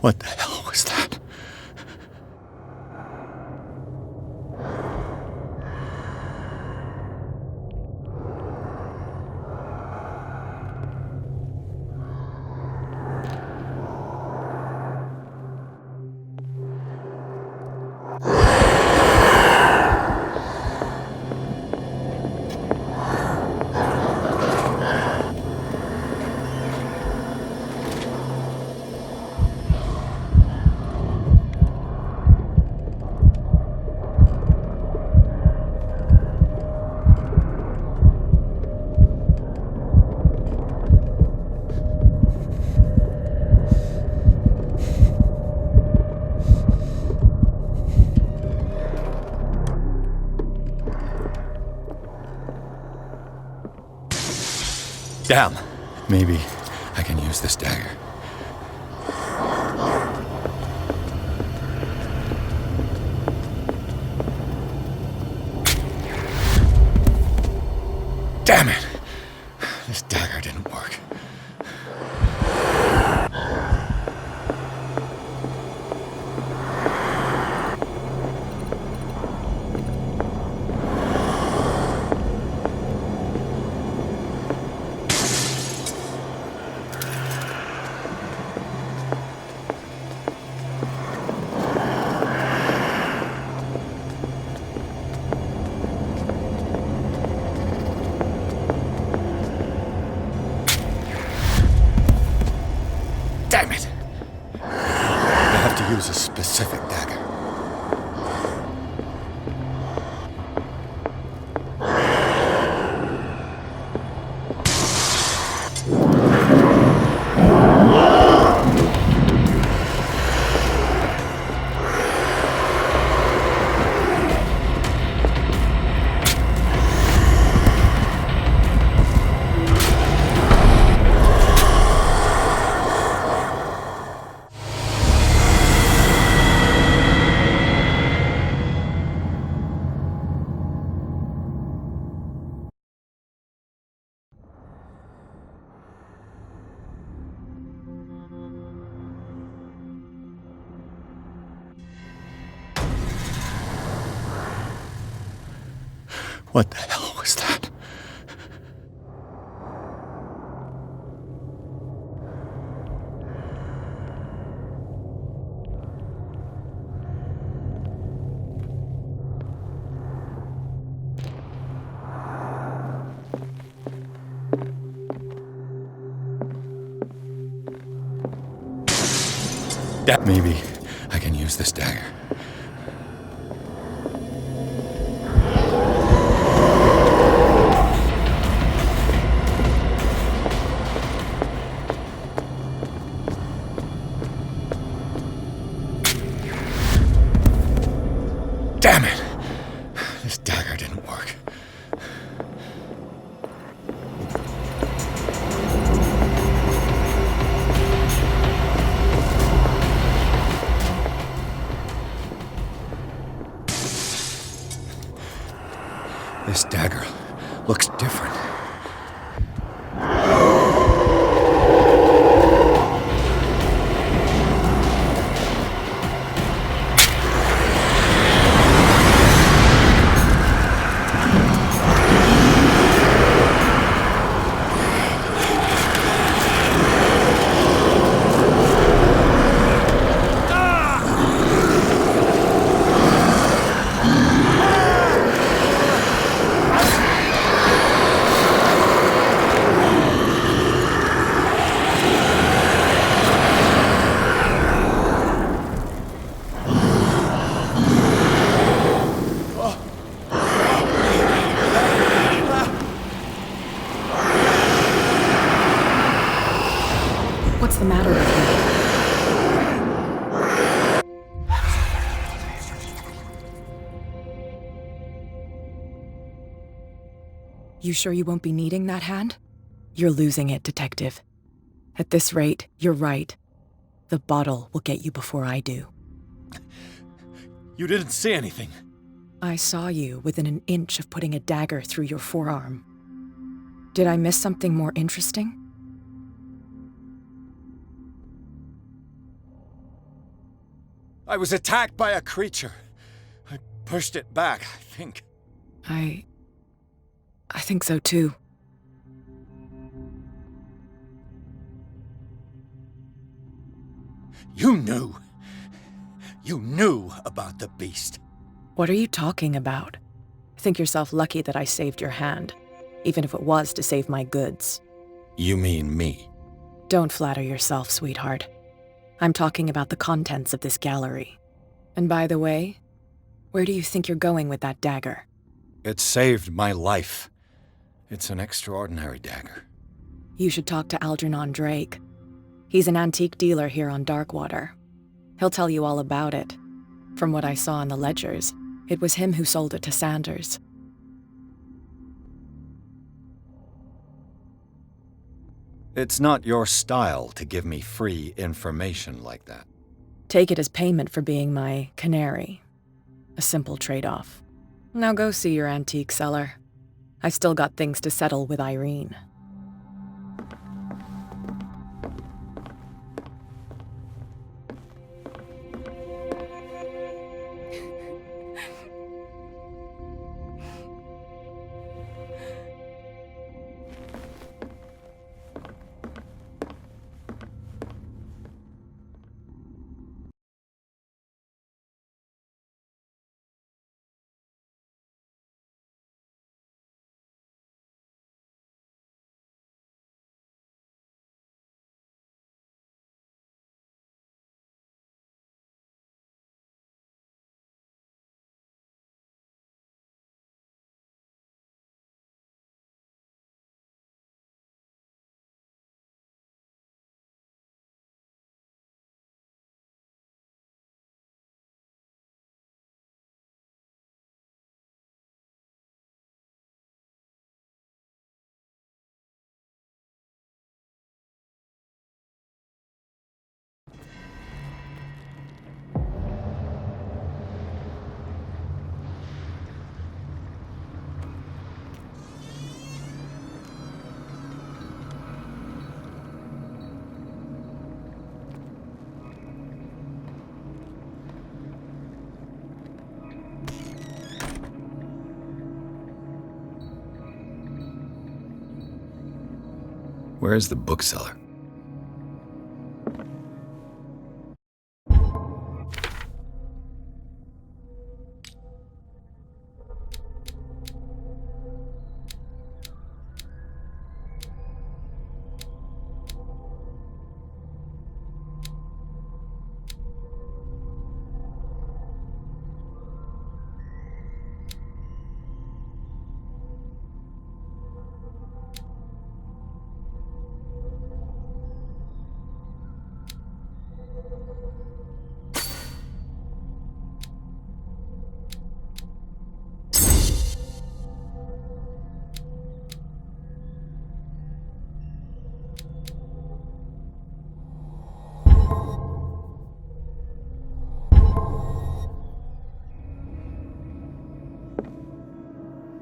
[SPEAKER 1] What the hell was that? Damn. Maybe I can use this dagger. Damn it! This dagger didn't work. Damn it! I have to use a specific dagger. What the hell was that? Maybe I can use this dagger. Damn it! This dagger didn't work. This dagger looks different.
[SPEAKER 10] What's the matter with you? You sure you won't be needing that hand? You're losing it, Detective. At this rate, you're right. The bottle will get you before I do.
[SPEAKER 1] You didn't say anything.
[SPEAKER 10] I saw you within an inch of putting a dagger through your forearm. Did I miss something more interesting?
[SPEAKER 1] I was attacked by a creature. I pushed it back, I think.
[SPEAKER 10] I think so too.
[SPEAKER 1] You knew. You knew about the beast.
[SPEAKER 10] What are you talking about? Think yourself lucky that I saved your hand, even if it was to save my goods.
[SPEAKER 1] You mean me?
[SPEAKER 10] Don't flatter yourself, sweetheart. I'm talking about the contents of this gallery. And by the way, where do you think you're going with that dagger?
[SPEAKER 1] It saved my life. It's an extraordinary dagger.
[SPEAKER 10] You should talk to Algernon Drake. He's an antique dealer here on Darkwater. He'll tell you all about it. From what I saw in the ledgers, it was him who sold it to Sanders.
[SPEAKER 1] It's not your style to give me free information like that.
[SPEAKER 10] Take it as payment for being my canary. A simple trade-off. Now go see your antique seller. I've still got things to settle with Irene.
[SPEAKER 1] Where's the bookseller?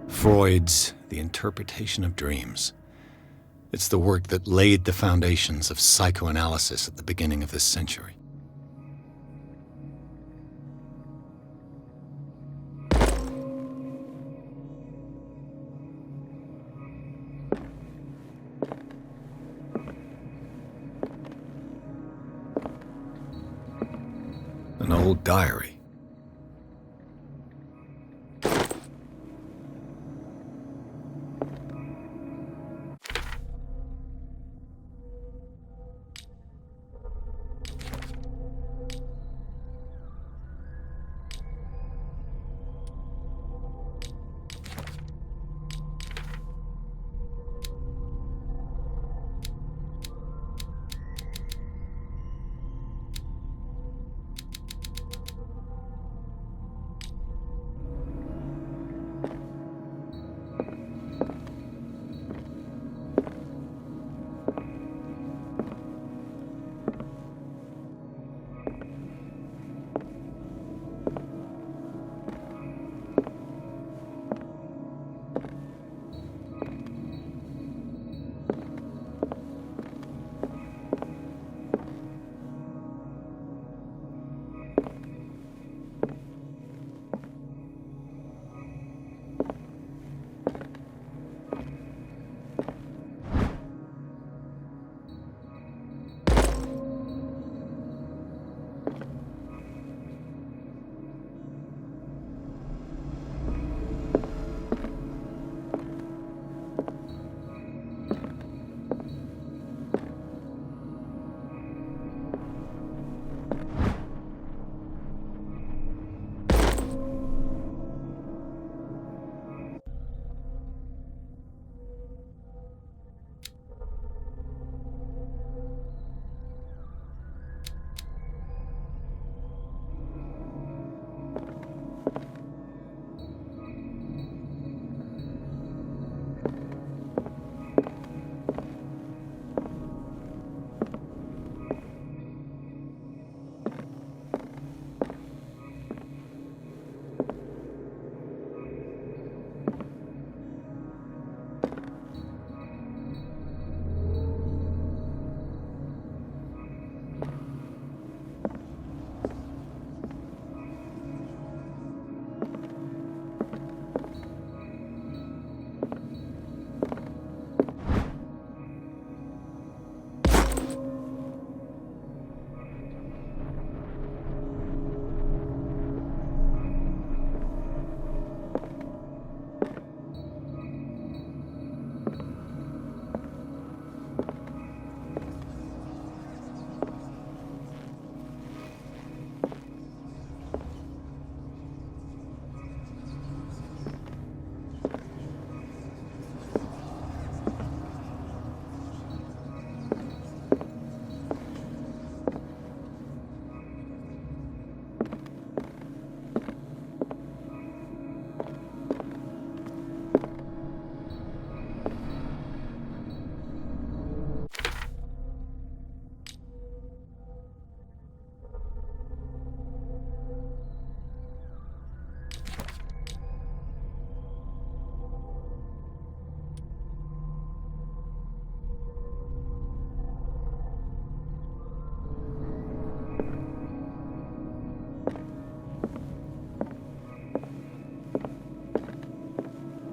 [SPEAKER 1] Freud's The Interpretation of Dreams. It's the work that laid the foundations of psychoanalysis at the beginning of this century. An old diary.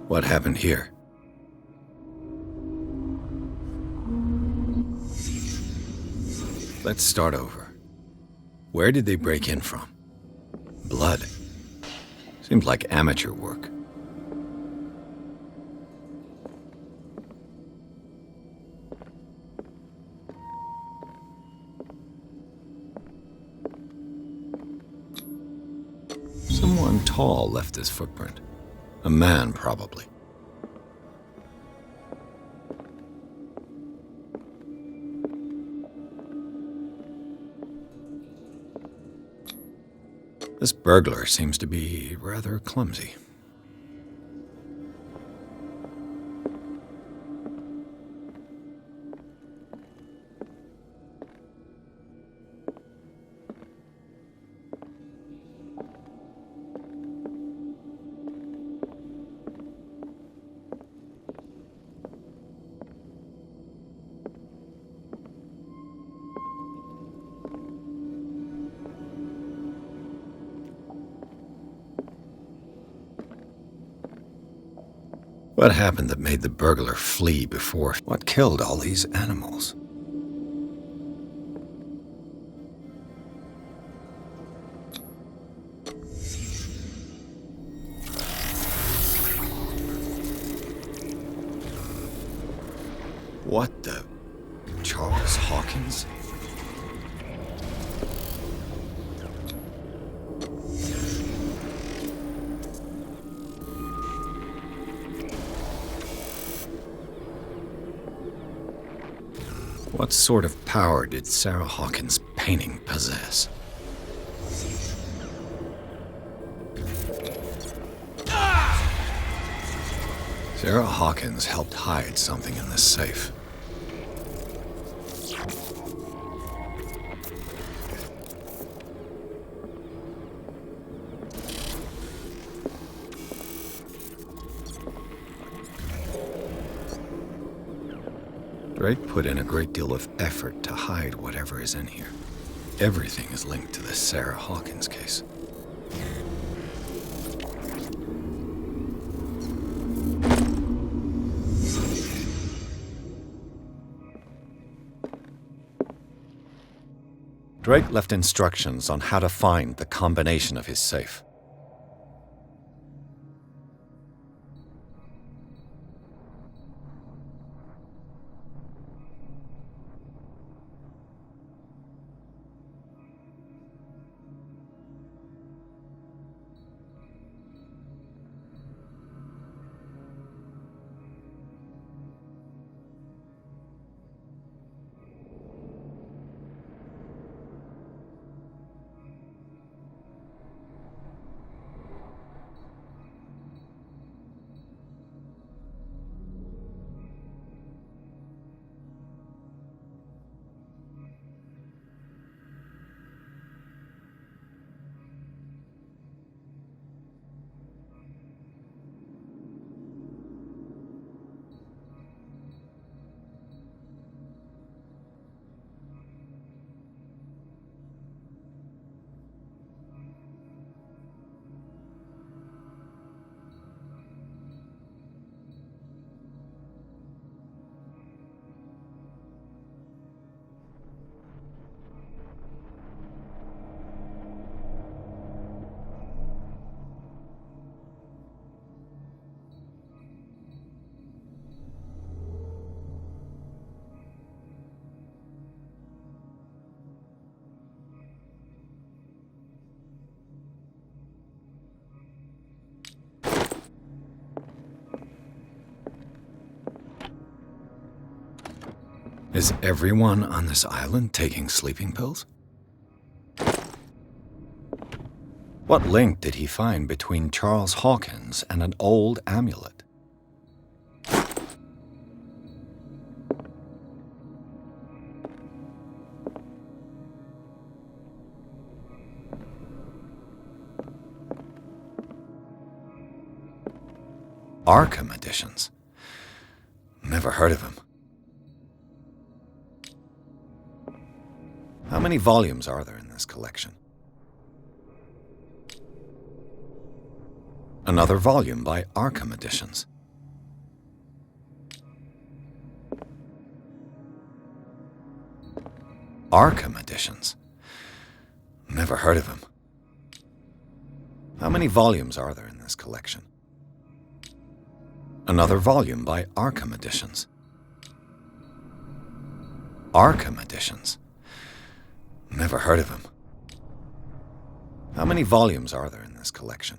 [SPEAKER 1] What happened here? Let's start over. Where did they break in from? Blood. Seems like amateur work. Someone tall left this footprint. A man, probably. This burglar seems to be rather clumsy. What happened that made the burglar flee before? What killed all these animals? What the? Charles Hawkins? What sort of power did Sarah Hawkins' painting possess? Sarah Hawkins helped hide something in this safe. Drake put in a great deal of effort to hide whatever is in here. Everything is linked to the Sarah Hawkins case. Drake left instructions on how to find the combination of his safe. Is everyone on this island taking sleeping pills? What link did he find between Charles Hawkins and an old amulet? Arkham editions. Never heard of him. How many volumes are there in this collection? Another volume by Arkham Editions. Arkham Editions. Never heard of him. How many volumes are there in this collection? Another volume by Arkham Editions. Arkham Editions. Never heard of him. How many volumes are there in this collection?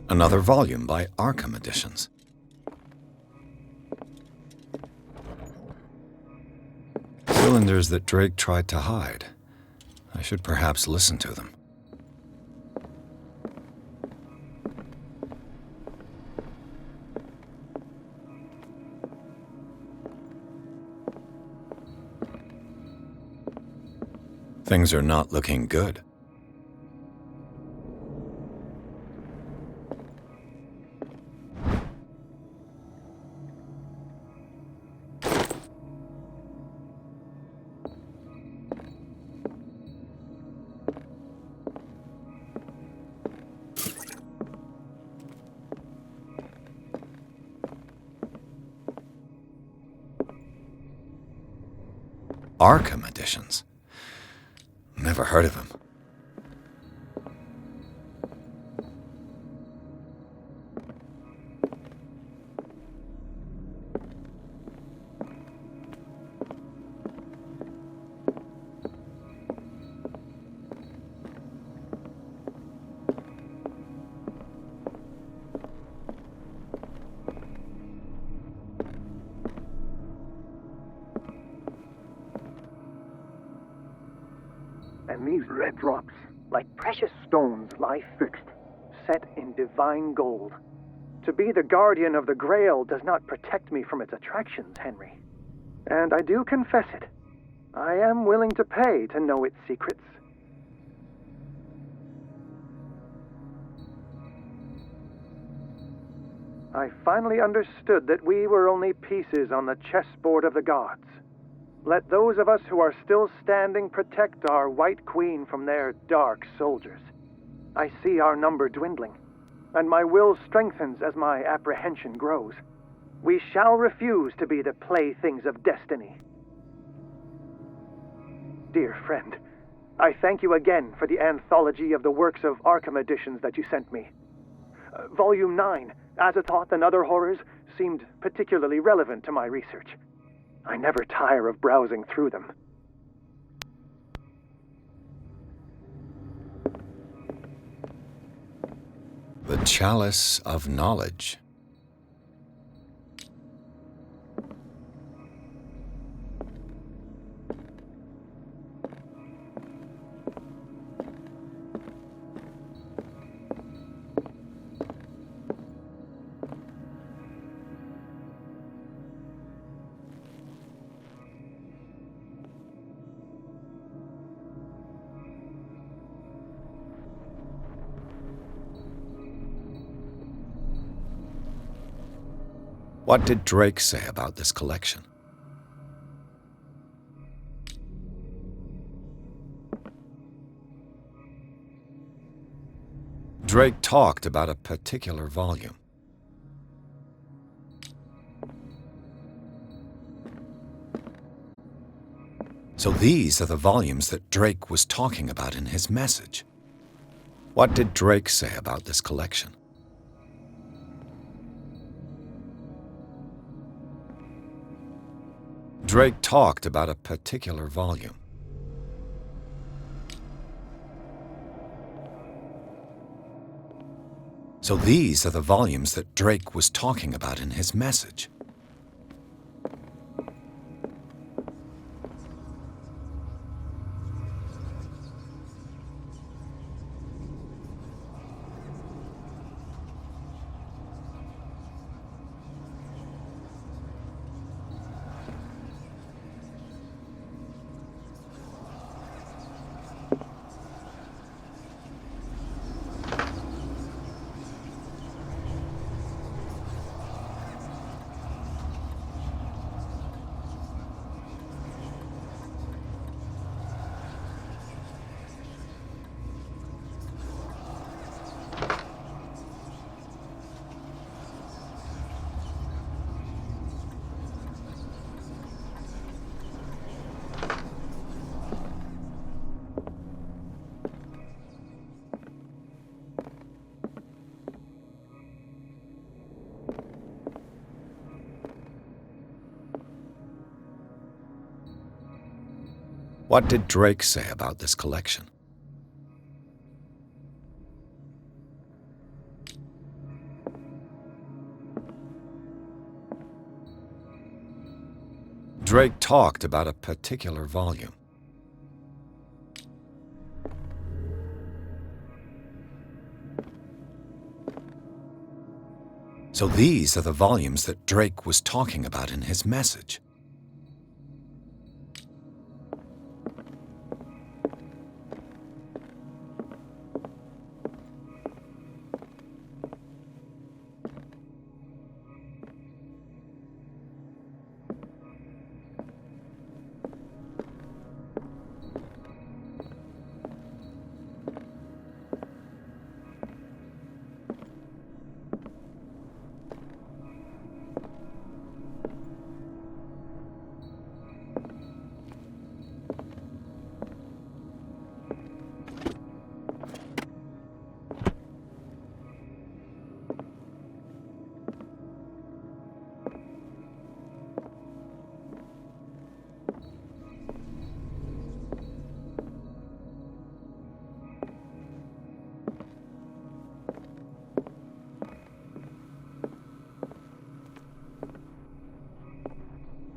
[SPEAKER 1] Another volume by Arkham Editions. Cylinders that Drake tried to hide. I should perhaps listen to them. Things are not looking good. Arkham Editions. Never heard of him.
[SPEAKER 16] And these red drops, like precious stones, lie fixed, set in divine gold. To be the guardian of the Grail does not protect me from its attractions, Henry. And I do confess it. I am willing to pay to know its secrets. I finally understood that we were only pieces on the chessboard of the gods. Let those of us who are still standing protect our White Queen from their dark soldiers. I see our number dwindling, and my will strengthens as my apprehension grows. We shall refuse to be the playthings of destiny. Dear friend, I thank you again for the anthology of the works of Arkham Editions that you sent me. Volume 9, Azathoth and Other Horrors, seemed particularly relevant to my research. I never tire of browsing through them.
[SPEAKER 1] The Chalice of Knowledge. What did Drake say about this collection? Drake talked about a particular volume. So these are the volumes that Drake was talking about in his message. What did Drake say about this collection? Drake talked about a particular volume. So these are the volumes that Drake was talking about in his message. What did Drake say about this collection? Drake talked about a particular volume. So these are the volumes that Drake was talking about in his message.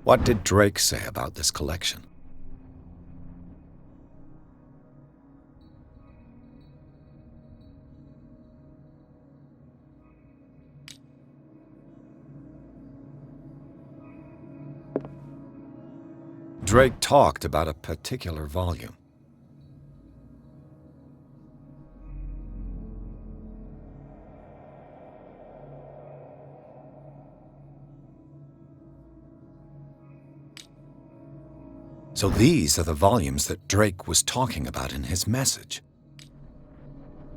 [SPEAKER 1] What did Drake say about this collection? Drake talked about a particular volume. So these are the volumes that Drake was talking about in his message.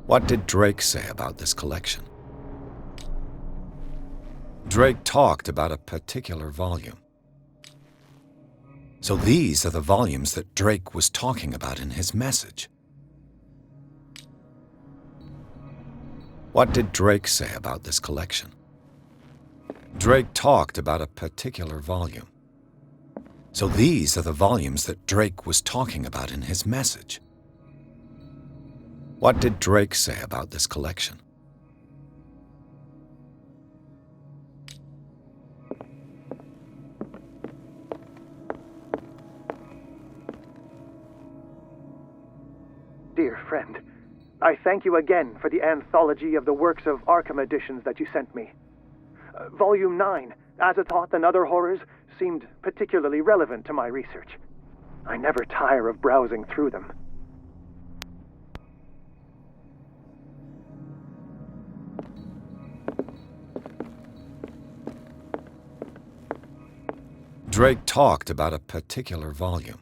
[SPEAKER 1] What did Drake say about this collection? Drake talked about a particular volume. So these are the volumes that Drake was talking about in his message. What did Drake say about this collection? Drake talked about a particular volume. So these are the volumes that Drake was talking about in his message. What did Drake say about this collection?
[SPEAKER 16] Dear friend, I thank you again for the anthology of the works of Arkham editions that you sent me. Volume 9, Azathoth and Other Horrors, seemed particularly relevant to my research. I never tire of browsing through them.
[SPEAKER 1] Drake talked about a particular volume.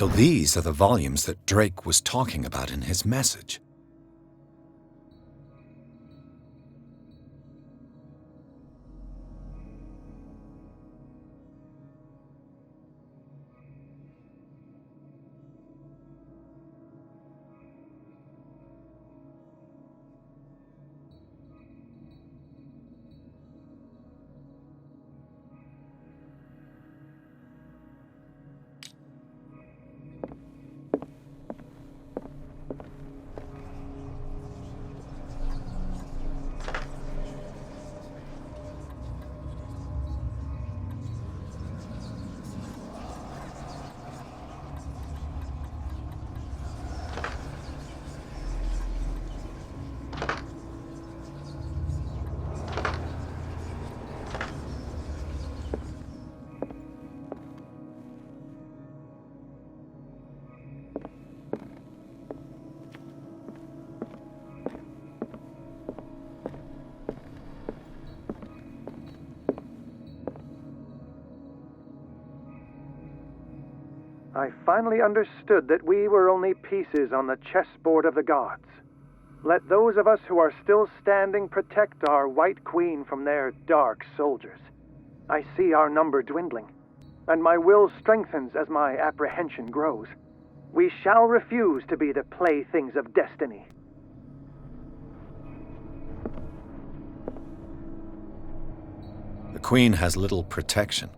[SPEAKER 1] So these are the volumes that Drake was talking about in his message.
[SPEAKER 16] I finally understood that we were only pieces on the chessboard of the gods. Let those of us who are still standing protect our White Queen from their dark soldiers. I see our number dwindling, and my will strengthens as my apprehension grows. We shall refuse to be the playthings of destiny.
[SPEAKER 1] The Queen has little protection.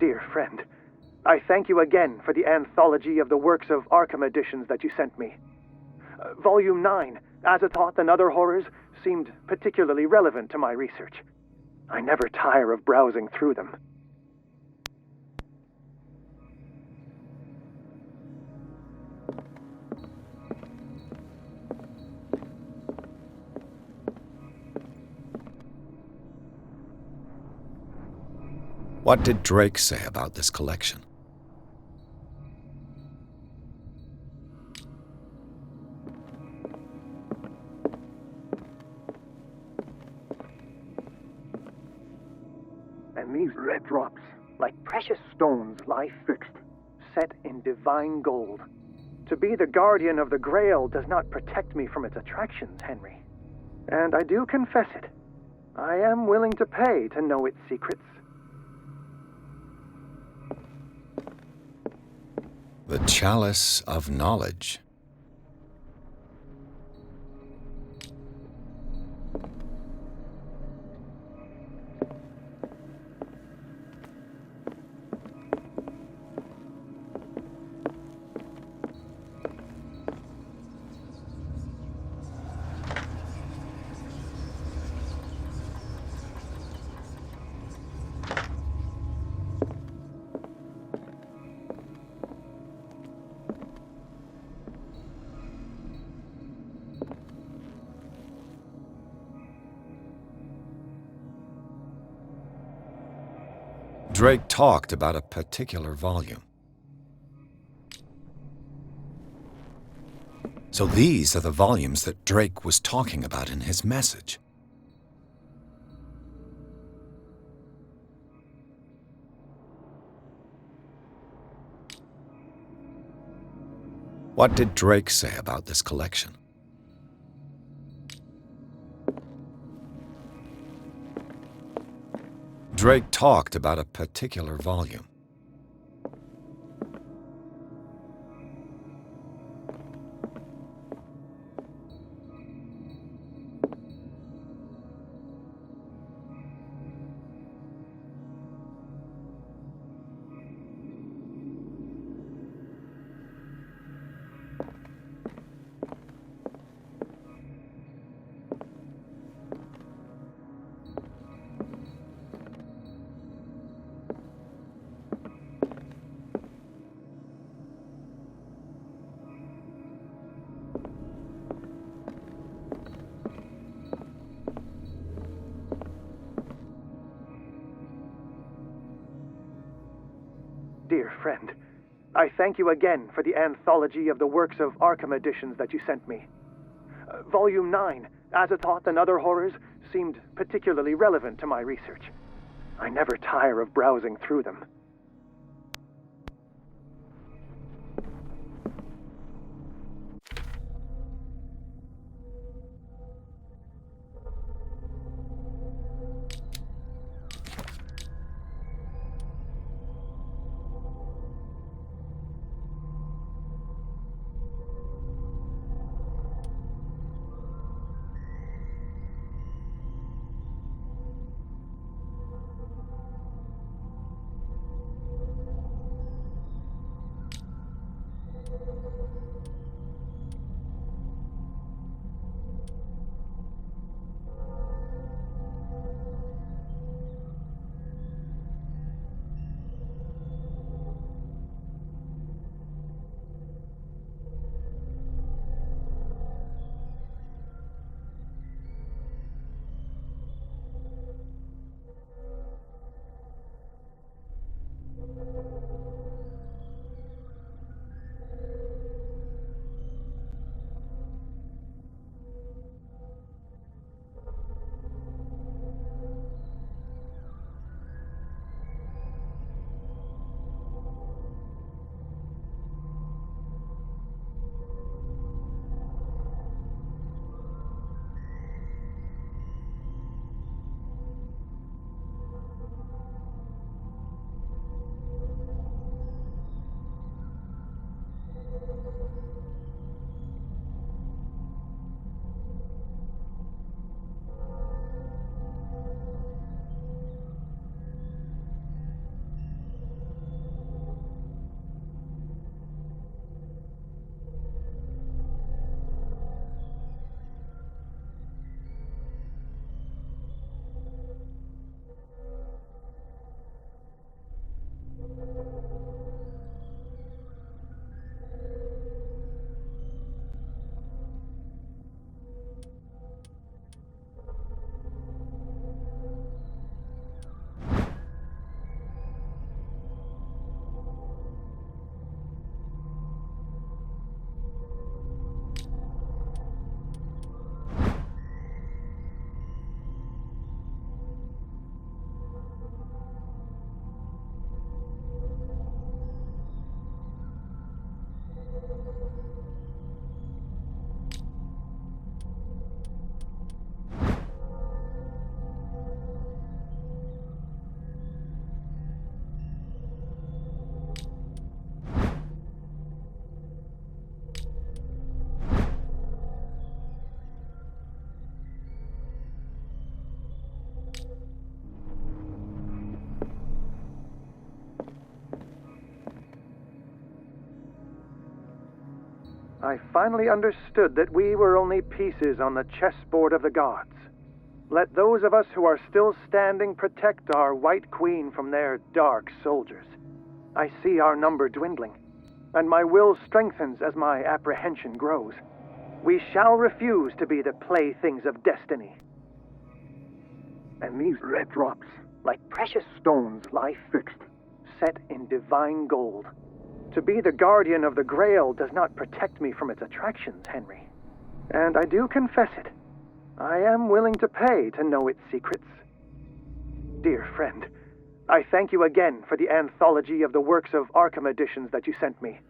[SPEAKER 16] Dear friend, I thank you again for the anthology of the works of Arkham editions that you sent me. Volume 9, Azathoth and Other Horrors, seemed particularly relevant to my research. I never tire of browsing through them.
[SPEAKER 1] What did Drake say about this collection?
[SPEAKER 16] And these red drops, like precious stones, lie fixed, set in divine gold. To be the guardian of the Grail does not protect me from its attractions, Henry. And I do confess it. I am willing to pay to know its secrets.
[SPEAKER 1] The Chalice of Knowledge. Drake talked about a particular volume. So these are the volumes that Drake was talking about in his message. What did Drake say about this collection? Drake talked about a particular volume.
[SPEAKER 16] Dear friend, I thank you again for the anthology of the works of Arkham editions that you sent me. Volume 9, Azathoth and Other Horrors, seemed particularly relevant to my research. I never tire of browsing through them. I finally understood that we were only pieces on the chessboard of the gods. Let those of us who are still standing protect our White Queen from their dark soldiers. I see our number dwindling, and my will strengthens as my apprehension grows. We shall refuse to be the playthings of destiny. And these red drops, like precious stones, lie fixed, set in divine gold. To be the guardian of the Grail does not protect me from its attractions, Henry. And I do confess it. I am willing to pay to know its secrets. Dear friend, I thank you again for the anthology of the works of Arkham editions that you sent me.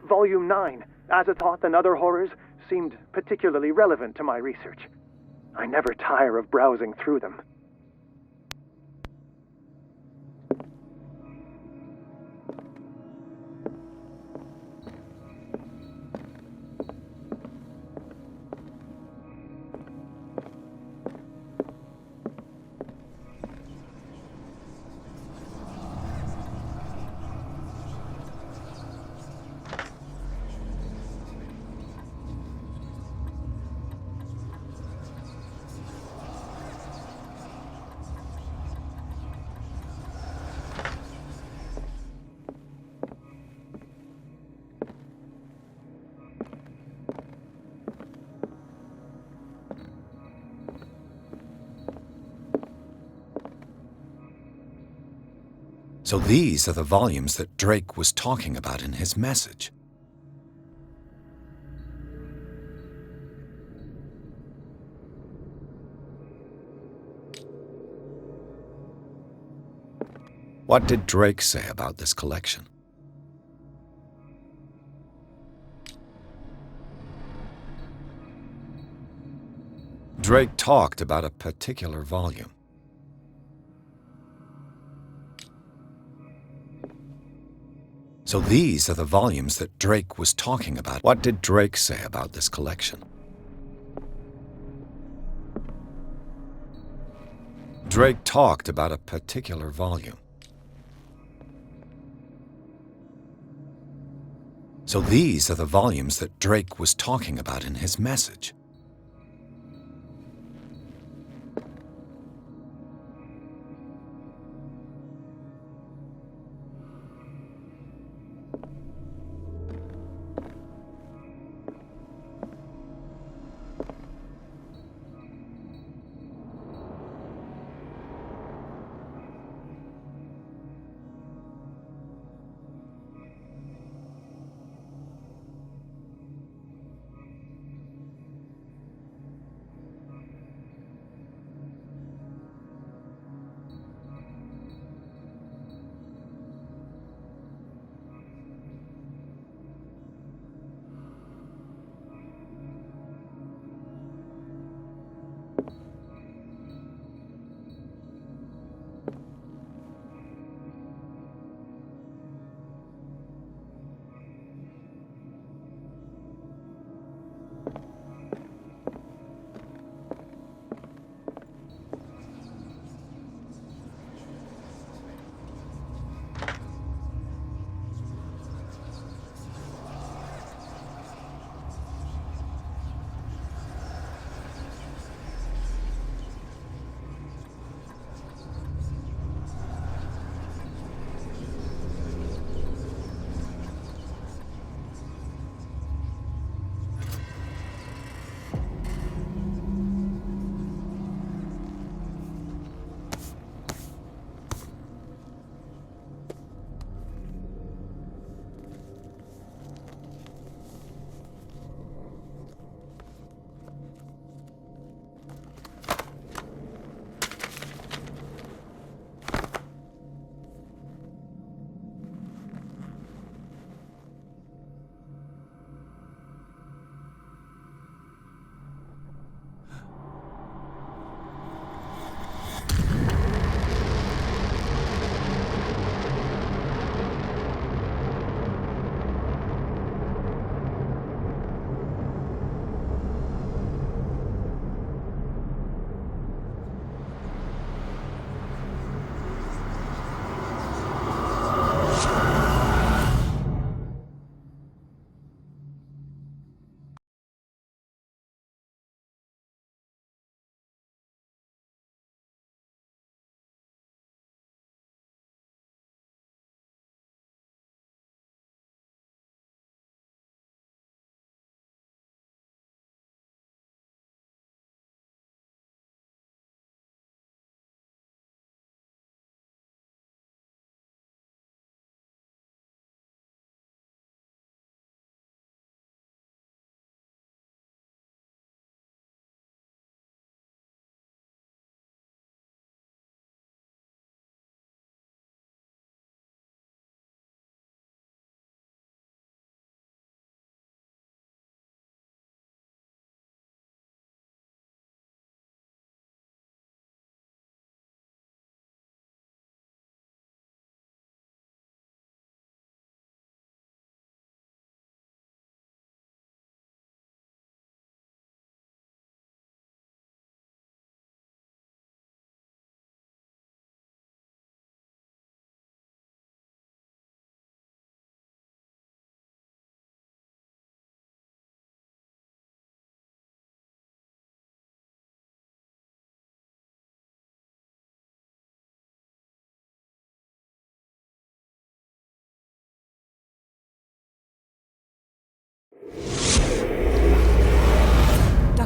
[SPEAKER 16] Volume 9, Azathoth and Other Horrors, seemed particularly relevant to my research. I never tire of browsing through them.
[SPEAKER 1] So these are the volumes that Drake was talking about in his message. What did Drake say about this collection? Drake talked about a particular volume. So these are the volumes that Drake was talking about. What did Drake say about this collection? Drake talked about a particular volume. So these are the volumes that Drake was talking about in his message.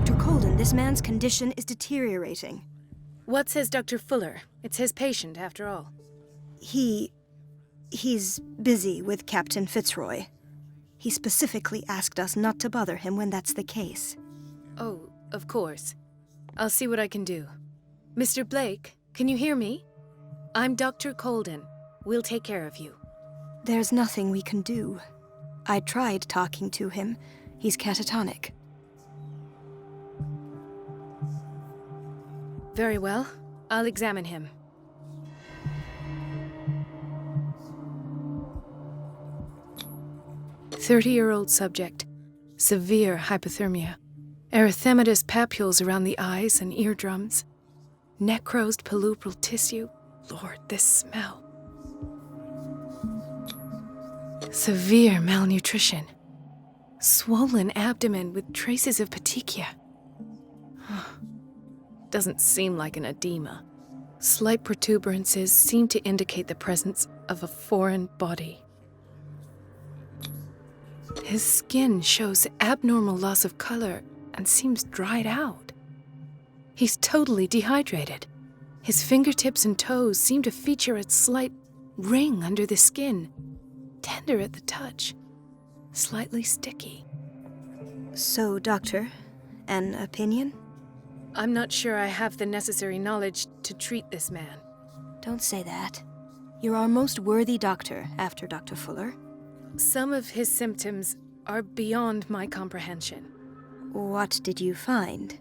[SPEAKER 17] Dr. Colden, this man's condition is deteriorating.
[SPEAKER 10] What says Dr. Fuller? It's his patient, after all.
[SPEAKER 17] He He's busy with Captain Fitzroy. He specifically asked us not to bother him when that's the case.
[SPEAKER 10] Oh, of course. I'll see what I can do. Mr. Blake, can you hear me? I'm Dr. Colden. We'll take care of you.
[SPEAKER 17] There's nothing we can do. I tried talking to him. He's catatonic.
[SPEAKER 10] Very well. I'll examine him. "30-year-old subject. Severe hypothermia. Erythematous papules around the eyes and eardrums. Necrosed palpebral tissue. Lord, this smell. Severe malnutrition. Swollen abdomen with traces of petechia. Doesn't seem like an edema. Slight protuberances seem to indicate the presence of a foreign body. His skin shows abnormal loss of color and seems dried out. He's totally dehydrated. His fingertips and toes seem to feature a slight ring under the skin, tender at the touch, slightly sticky.
[SPEAKER 17] So, Doctor, an opinion?
[SPEAKER 10] I'm not sure I have the necessary knowledge to treat this man.
[SPEAKER 17] Don't say that. You're our most worthy doctor after Dr. Fuller.
[SPEAKER 10] Some of his symptoms are beyond my comprehension.
[SPEAKER 17] What did you find?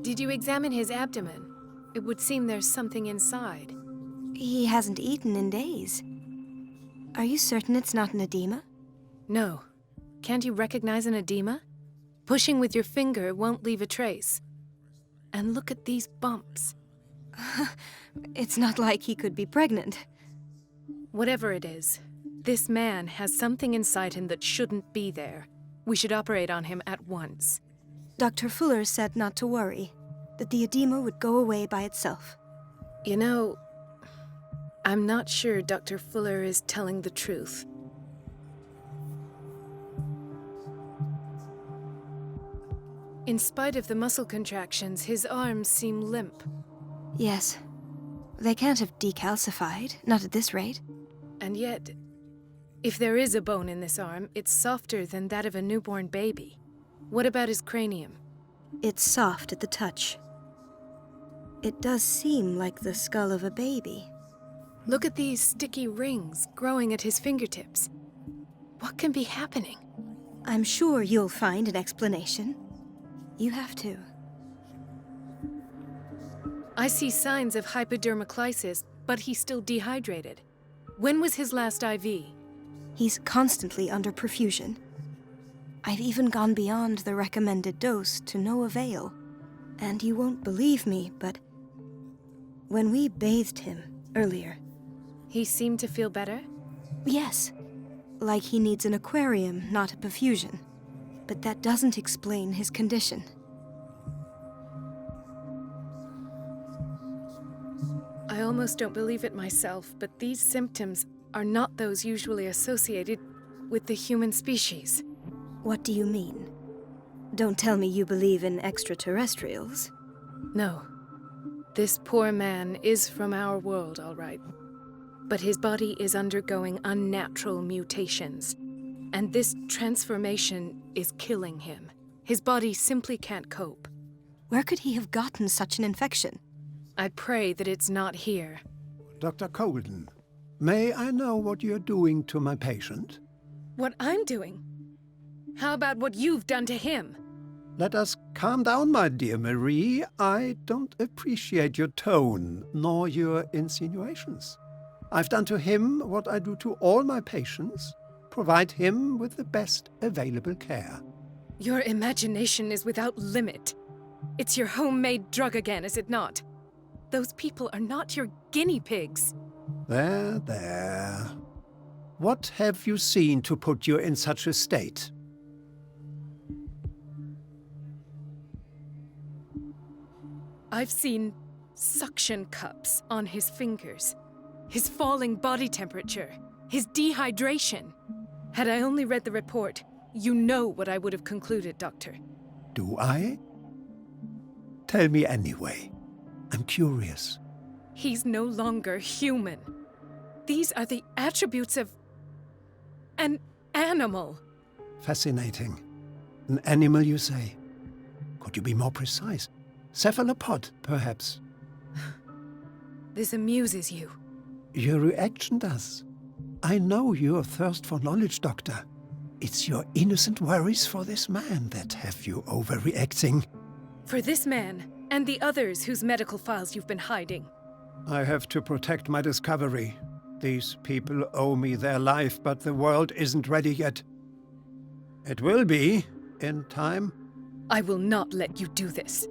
[SPEAKER 10] Did you examine his abdomen? It would seem there's something inside.
[SPEAKER 17] He hasn't eaten in days. Are you certain it's not an edema?
[SPEAKER 10] No. Can't you recognize an edema? Pushing with your finger won't leave a trace. And look at these bumps.
[SPEAKER 17] It's not like he could be pregnant.
[SPEAKER 10] Whatever it is, this man has something inside him that shouldn't be there. We should operate on him at once.
[SPEAKER 17] Dr. Fuller said not to worry, that the edema would go away by itself.
[SPEAKER 10] You know, I'm not sure Dr. Fuller is telling the truth. In spite of the muscle contractions, his arms seem limp.
[SPEAKER 17] Yes. They can't have decalcified, not at this rate.
[SPEAKER 10] And yet, if there is a bone in this arm, it's softer than that of a newborn baby. What about his cranium?
[SPEAKER 17] It's soft at the touch. It does seem like the skull of a baby.
[SPEAKER 10] Look at these sticky rings growing at his fingertips. What can be happening?
[SPEAKER 17] I'm sure you'll find an explanation. You have to.
[SPEAKER 10] I see signs of hypodermoclysis, but he's still dehydrated. When was his last IV?
[SPEAKER 17] He's constantly under perfusion. I've even gone beyond the recommended dose to no avail. And you won't believe me, but when we bathed him earlier...
[SPEAKER 10] He seemed to feel better?
[SPEAKER 17] Yes. Like he needs an aquarium, not a perfusion. But that doesn't explain his condition.
[SPEAKER 10] I almost don't believe it myself, but these symptoms are not those usually associated with the human species.
[SPEAKER 17] What do you mean? Don't tell me you believe in extraterrestrials.
[SPEAKER 10] No. This poor man is from our world, all right. But his body is undergoing unnatural mutations. And this transformation is killing him. His body simply can't cope.
[SPEAKER 17] Where could he have gotten such an infection?
[SPEAKER 10] I pray that it's not here.
[SPEAKER 14] Dr. Colden, may I know what you're doing to my patient?
[SPEAKER 10] What I'm doing? How about what you've done to him?
[SPEAKER 14] Let us calm down, my dear Marie. I don't appreciate your tone, nor your insinuations. I've done to him what I do to all my patients. Provide him with the best available care.
[SPEAKER 10] Your imagination is without limit. It's your homemade drug again, is it not? Those people are not your guinea pigs.
[SPEAKER 14] There. What have you seen to put you in such a state?
[SPEAKER 10] I've seen suction cups on his fingers, his falling body temperature, his dehydration. Had I only read the report, you know what I would have concluded, Doctor.
[SPEAKER 14] Do I? Tell me anyway. I'm curious.
[SPEAKER 10] He's no longer human. These are the attributes of an animal.
[SPEAKER 14] Fascinating. An animal, you say? Could you be more precise? Cephalopod, perhaps?
[SPEAKER 10] This amuses you.
[SPEAKER 14] Your reaction does. I know your thirst for knowledge, Doctor. It's your innocent worries for this man that have you overreacting.
[SPEAKER 10] For this man, and the others whose medical files you've been hiding.
[SPEAKER 14] I have to protect my discovery. These people owe me their life, but the world isn't ready yet. It will be, in time.
[SPEAKER 10] I will not let you do this.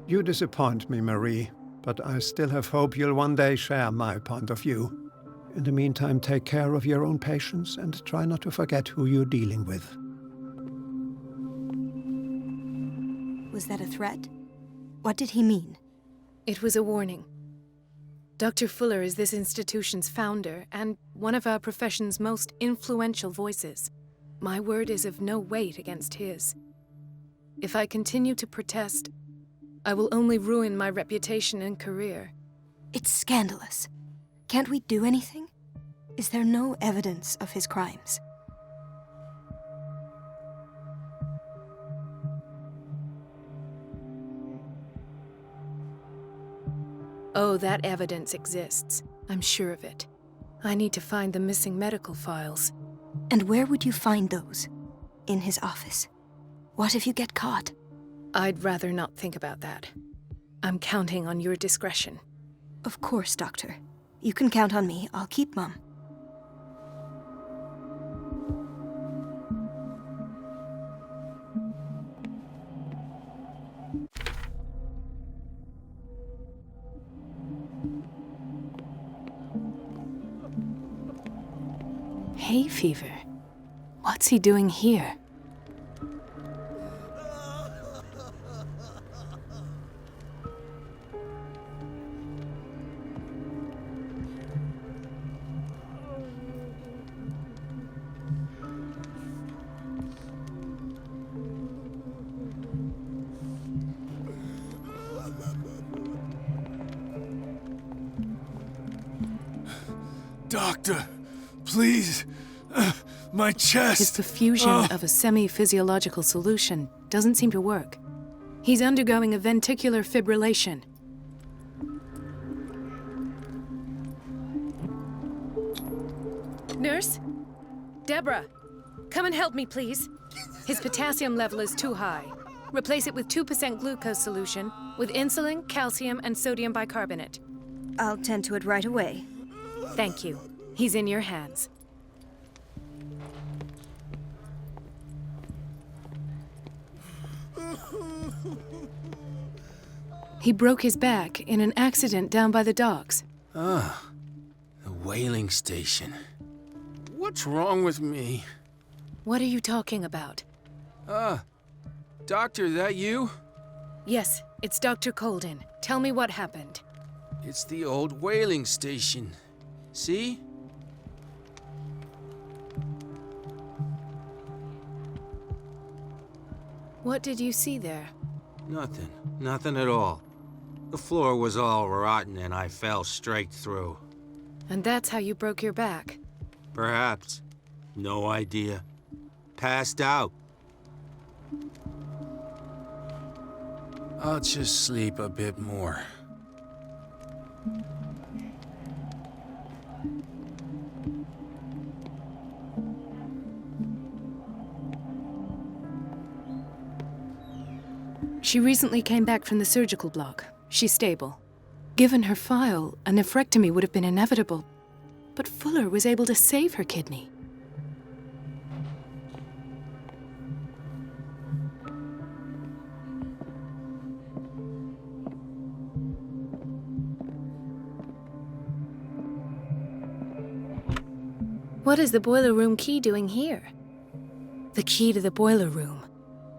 [SPEAKER 14] You disappoint me, Marie, but I still have hope you'll one day share my point of view. In the meantime, take care of your own patients and try not to forget who you're dealing with.
[SPEAKER 17] Was that a threat? What did he mean?
[SPEAKER 10] It was a warning. Dr. Fuller is this institution's founder and one of our profession's most influential voices. My word is of no weight against his. If I continue to protest, I will only ruin my reputation and career.
[SPEAKER 17] It's scandalous. Can't we do anything? Is there no evidence of his crimes?
[SPEAKER 10] Oh, that evidence exists. I'm sure of it. I need to find the missing medical files.
[SPEAKER 17] And where would you find those? In his office. What if you get caught?
[SPEAKER 10] I'd rather not think about that. I'm counting on your discretion.
[SPEAKER 17] Of course, Doctor. You can count on me. I'll keep mum.
[SPEAKER 10] Hay fever? What's he doing here?
[SPEAKER 2] Doctor, please. My chest.
[SPEAKER 10] His perfusion of a semi-physiological solution doesn't seem to work. He's undergoing a ventricular fibrillation. Nurse? Deborah, come and help me, please. His potassium level is too high. Replace it with 2% glucose solution with insulin, calcium, and sodium bicarbonate.
[SPEAKER 17] I'll tend to it right away.
[SPEAKER 10] Thank you. He's in your hands. He broke his back in an accident down by the docks.
[SPEAKER 11] Ah, the whaling station. What's wrong with me?
[SPEAKER 10] What are you talking about?
[SPEAKER 11] Doctor, that you?
[SPEAKER 10] Yes, it's Dr. Colden. Tell me what happened.
[SPEAKER 11] It's the old whaling station. See?
[SPEAKER 10] What did you see there?
[SPEAKER 11] Nothing. Nothing at all. The floor was all rotten and I fell straight through.
[SPEAKER 10] And that's how you broke your back?
[SPEAKER 11] Perhaps. No idea. Passed out. I'll just sleep a bit more.
[SPEAKER 10] She recently came back from the surgical block. She's stable. Given her file, a nephrectomy would have been inevitable. But Fuller was able to save her kidney. What is the boiler room key doing here? The key to the boiler room.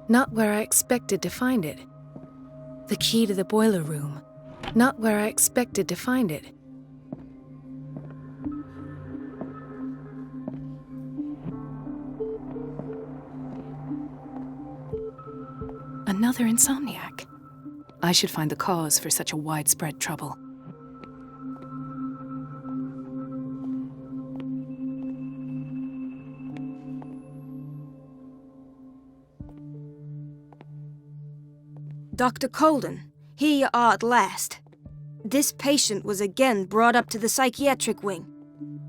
[SPEAKER 10] Not where I expected to find it. The key to the boiler room. Not where I expected to find it. Another insomniac. I should find the cause for such a widespread trouble.
[SPEAKER 17] Dr. Colden, here you are at last. This patient was again brought up to the psychiatric wing.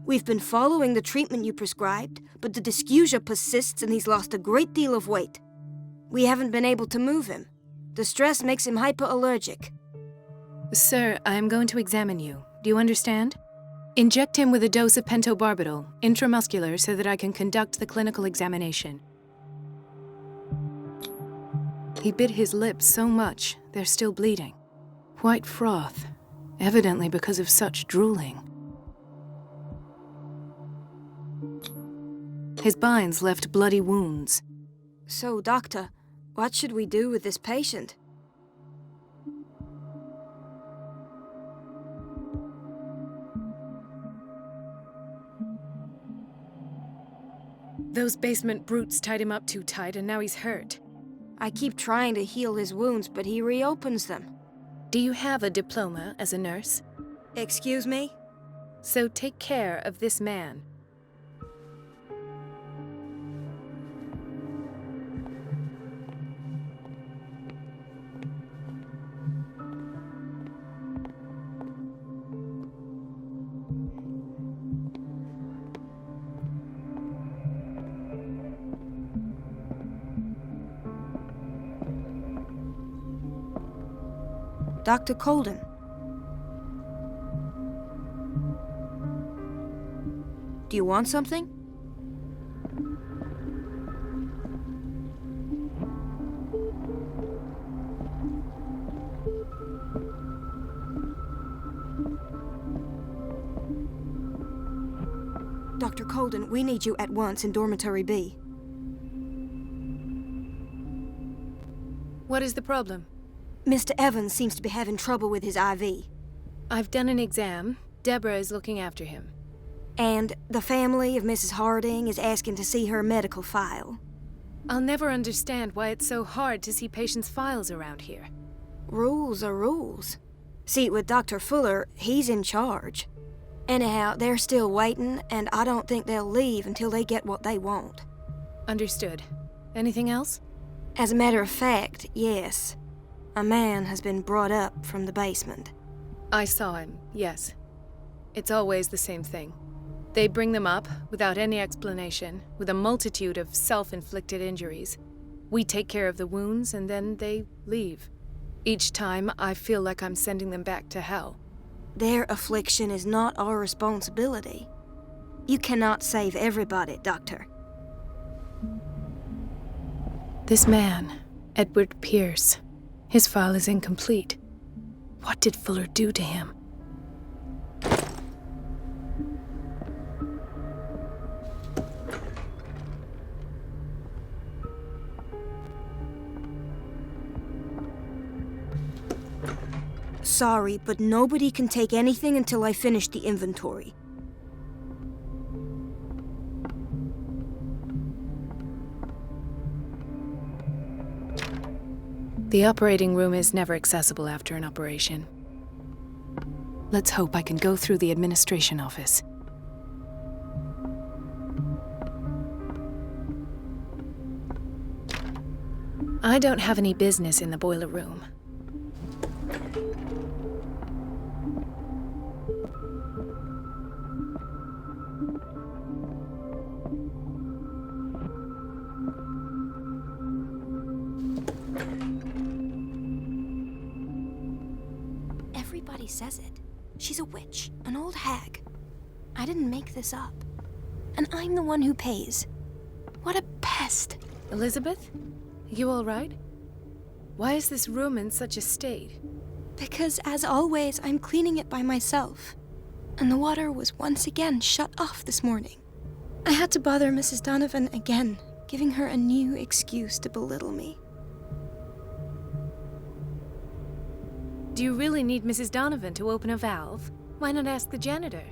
[SPEAKER 17] We've been following the treatment you prescribed, but the dysgeusia persists and he's lost a great deal of weight. We haven't been able to move him. The stress makes him hyperallergic.
[SPEAKER 10] Sir, I am going to examine you. Do you understand? Inject him with a dose of pentobarbital, intramuscular, so that I can conduct the clinical examination. He bit his lips so much, they're still bleeding. White froth, evidently because of such drooling. His binds left bloody wounds.
[SPEAKER 17] So, doctor, what should we do with this patient?
[SPEAKER 10] Those basement brutes tied him up too tight and now he's hurt.
[SPEAKER 17] I keep trying to heal his wounds, but he reopens them.
[SPEAKER 10] Do you have a diploma as a nurse?
[SPEAKER 17] Excuse me?
[SPEAKER 10] So take care of this man.
[SPEAKER 17] Dr. Colden. Do you want something? Dr. Colden, we need you at once in Dormitory B.
[SPEAKER 10] What is the problem?
[SPEAKER 17] Mr. Evans seems to be having trouble with his IV.
[SPEAKER 10] I've done an exam. Deborah is looking after him.
[SPEAKER 17] And the family of Mrs. Harding is asking to see her medical file.
[SPEAKER 10] I'll never understand why it's so hard to see patients' files around here.
[SPEAKER 17] Rules are rules. See, with Dr. Fuller, he's in charge. Anyhow, they're still waiting, and I don't think they'll leave until they get what they want.
[SPEAKER 10] Understood. Anything else?
[SPEAKER 17] As a matter of fact, yes. A man has been brought up from the basement.
[SPEAKER 10] I saw him, yes. It's always the same thing. They bring them up, without any explanation, with a multitude of self-inflicted injuries. We take care of the wounds, and then they leave. Each time, I feel like I'm sending them back to hell.
[SPEAKER 17] Their affliction is not our responsibility. You cannot save everybody, Doctor.
[SPEAKER 10] This man, Edward Pierce, his file is incomplete. What did Fuller do to him?
[SPEAKER 17] Sorry, but nobody can take anything until I finish the inventory.
[SPEAKER 10] The operating room is never accessible after an operation. Let's hope I can go through the administration office. I don't have any business in the boiler room.
[SPEAKER 17] Everybody says it. She's a witch, an old hag. I didn't make this up. And I'm the one who pays. What a pest.
[SPEAKER 10] Elizabeth? You all right? Why is this room in such a state?
[SPEAKER 17] Because, as always, I'm cleaning it by myself. And the water was once again shut off this morning. I had to bother Mrs. Donovan again, giving her a new excuse to belittle me.
[SPEAKER 10] Do you really need Mrs. Donovan to open a valve? Why not ask the janitor?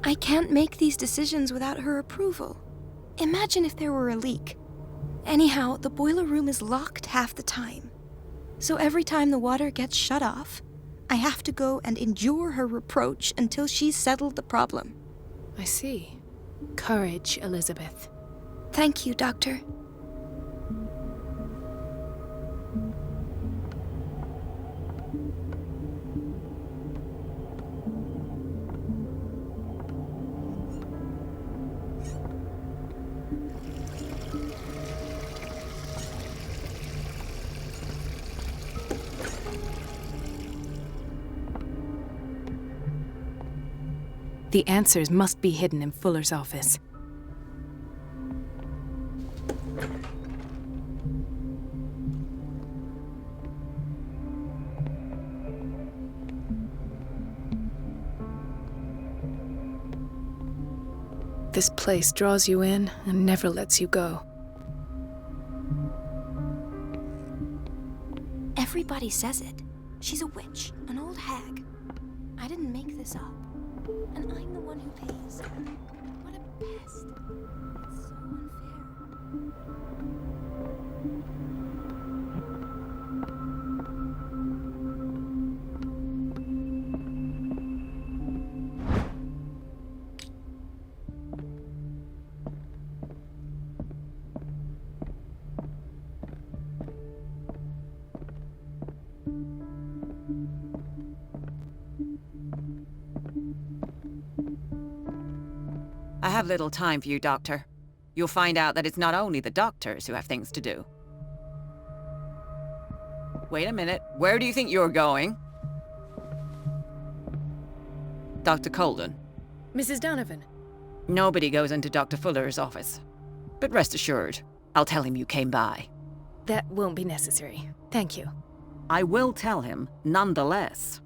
[SPEAKER 17] I can't make these decisions without her approval. Imagine if there were a leak. Anyhow, the boiler room is locked half the time. So every time the water gets shut off, I have to go and endure her reproach until she's settled the problem.
[SPEAKER 10] I see. Courage, Elizabeth.
[SPEAKER 17] Thank you, Doctor.
[SPEAKER 10] The answers must be hidden in Fuller's office. This place draws you in and never lets you go.
[SPEAKER 17] Everybody says it. She's a witch, an old hag. I didn't make this up. And I'm the one who pays. What a pest. It's so
[SPEAKER 18] I have little time for you, Doctor. You'll find out that it's not only the doctors who have things to do. Wait a minute. Where do you think you're going? Dr. Colden.
[SPEAKER 10] Mrs. Donovan.
[SPEAKER 18] Nobody goes into Dr. Fuller's office. But rest assured, I'll tell him you came by.
[SPEAKER 10] That won't be necessary. Thank you.
[SPEAKER 18] I will tell him, nonetheless.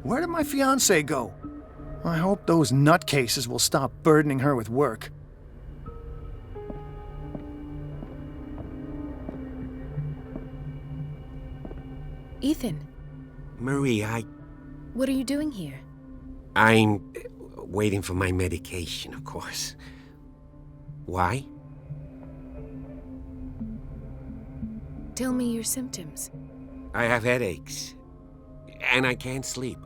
[SPEAKER 12] Where did my fiancée go? I hope those nutcases will stop burdening her with work.
[SPEAKER 10] Ethan,
[SPEAKER 5] Marie,
[SPEAKER 10] what are you doing here?
[SPEAKER 5] I'm waiting for my medication, of course. Why?
[SPEAKER 10] Tell me your symptoms.
[SPEAKER 5] I have headaches. And I can't sleep.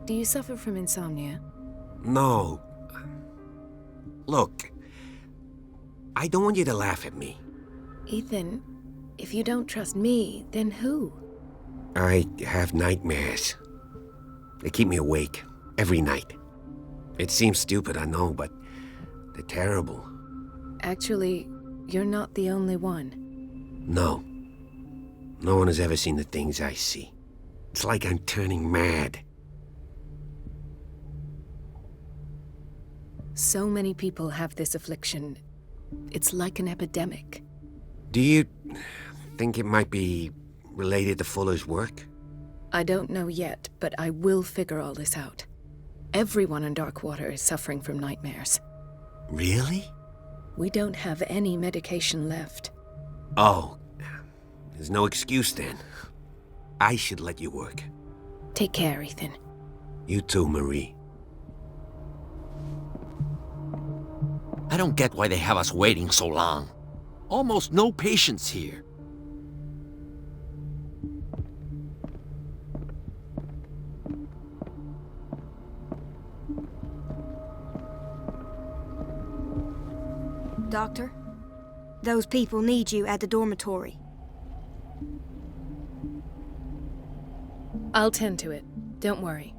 [SPEAKER 10] Do you suffer from insomnia?
[SPEAKER 5] No. Look, I don't want you to laugh at me.
[SPEAKER 10] Ethan, if you don't trust me, then who?
[SPEAKER 5] I have nightmares. They keep me awake every night. It seems stupid, I know, but they're terrible.
[SPEAKER 10] Actually, you're not the only one.
[SPEAKER 5] No. No one has ever seen the things I see. It's like I'm turning mad.
[SPEAKER 10] So many people have this affliction. It's like an epidemic.
[SPEAKER 5] Do you think it might be related to Fuller's work?
[SPEAKER 10] I don't know yet, but I will figure all this out. Everyone in Darkwater is suffering from nightmares.
[SPEAKER 5] Really?
[SPEAKER 10] We don't have any medication left.
[SPEAKER 5] Oh, there's no excuse then. I should let you work.
[SPEAKER 10] Take care, Ethan.
[SPEAKER 5] You too, Marie.
[SPEAKER 13] I don't get why they have us waiting so long. Almost no patients here.
[SPEAKER 17] Doctor, those people need you at the dormitory.
[SPEAKER 10] I'll tend to it. Don't worry.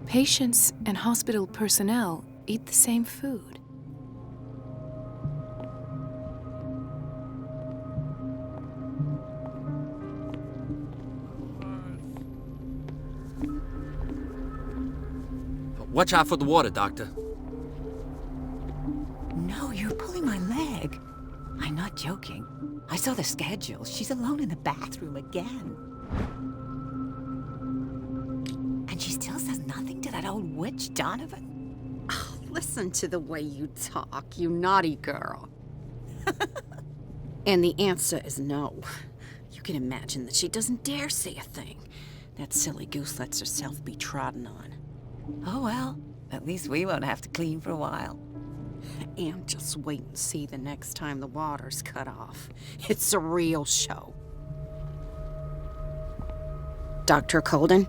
[SPEAKER 10] Patients and hospital personnel eat the same food.
[SPEAKER 19] Watch out for the water, Doctor.
[SPEAKER 18] No, you're pulling my leg. I'm not joking. I saw the schedule. She's alone in the bathroom again. And she still says nothing to that old witch, Donovan?
[SPEAKER 20] Oh, listen to the way you talk, you naughty girl. And the answer is no. You can imagine that she doesn't dare say a thing. That silly goose lets herself be trodden on.
[SPEAKER 18] Oh well, at least we won't have to clean for a while.
[SPEAKER 20] And just wait and see the next time the water's cut off. It's a real show. Dr. Colden?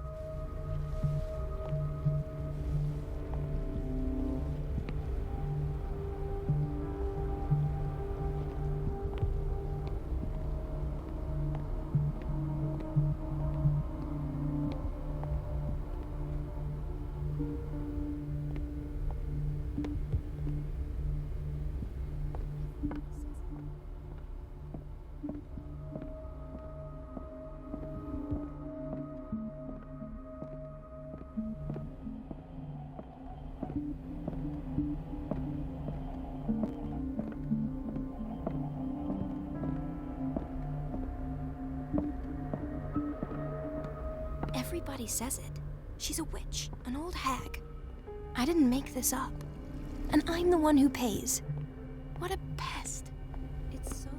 [SPEAKER 17] Everybody says it. She's a witch, an old hag. I didn't make this up. And I'm the one who pays. What a pest. It's so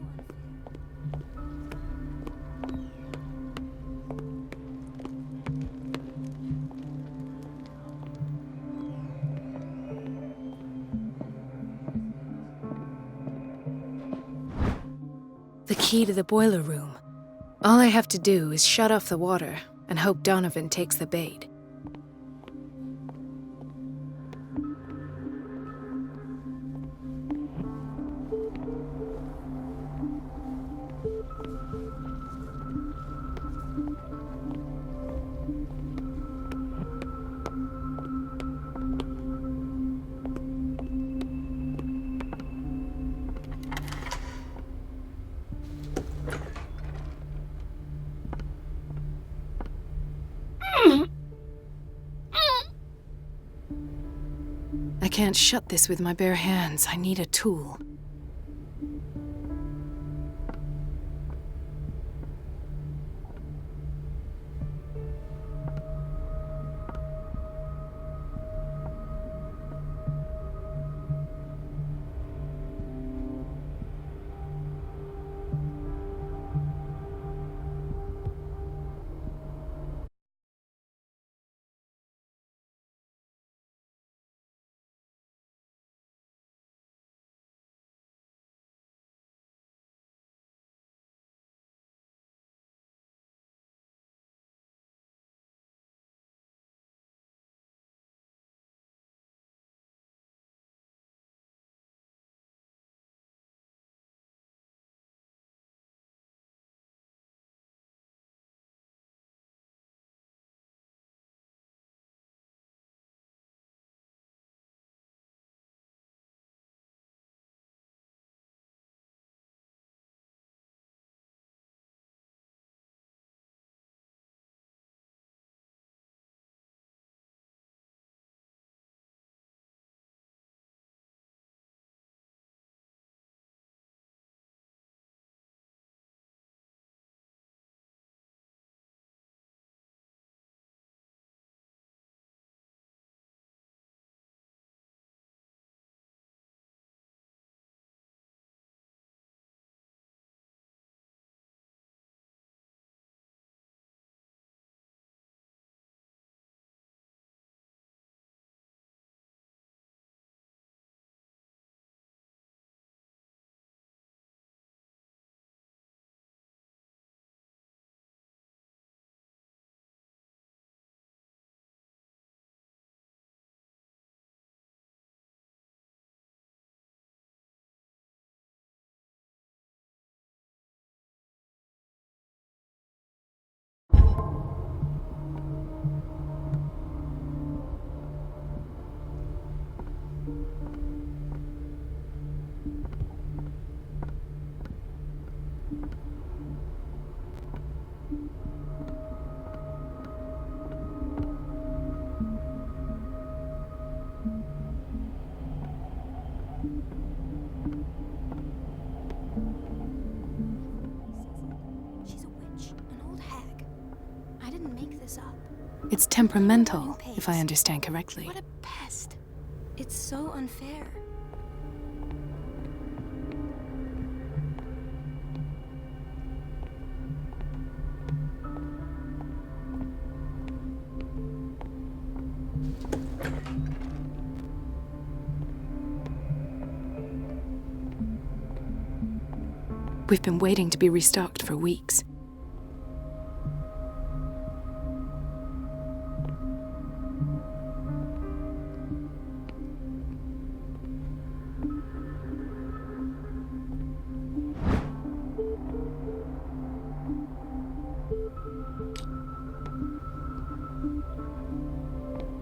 [SPEAKER 10] The key to the boiler room. All I have to do is shut off the water and hope Donovan takes the bait. I can't shut this with my bare hands. I need a tool.
[SPEAKER 17] She's a witch, an old hag. I didn't make this up.
[SPEAKER 10] It's temperamental, if I understand correctly.
[SPEAKER 17] What a pest. It's so unfair.
[SPEAKER 10] We've been waiting to be restocked for weeks.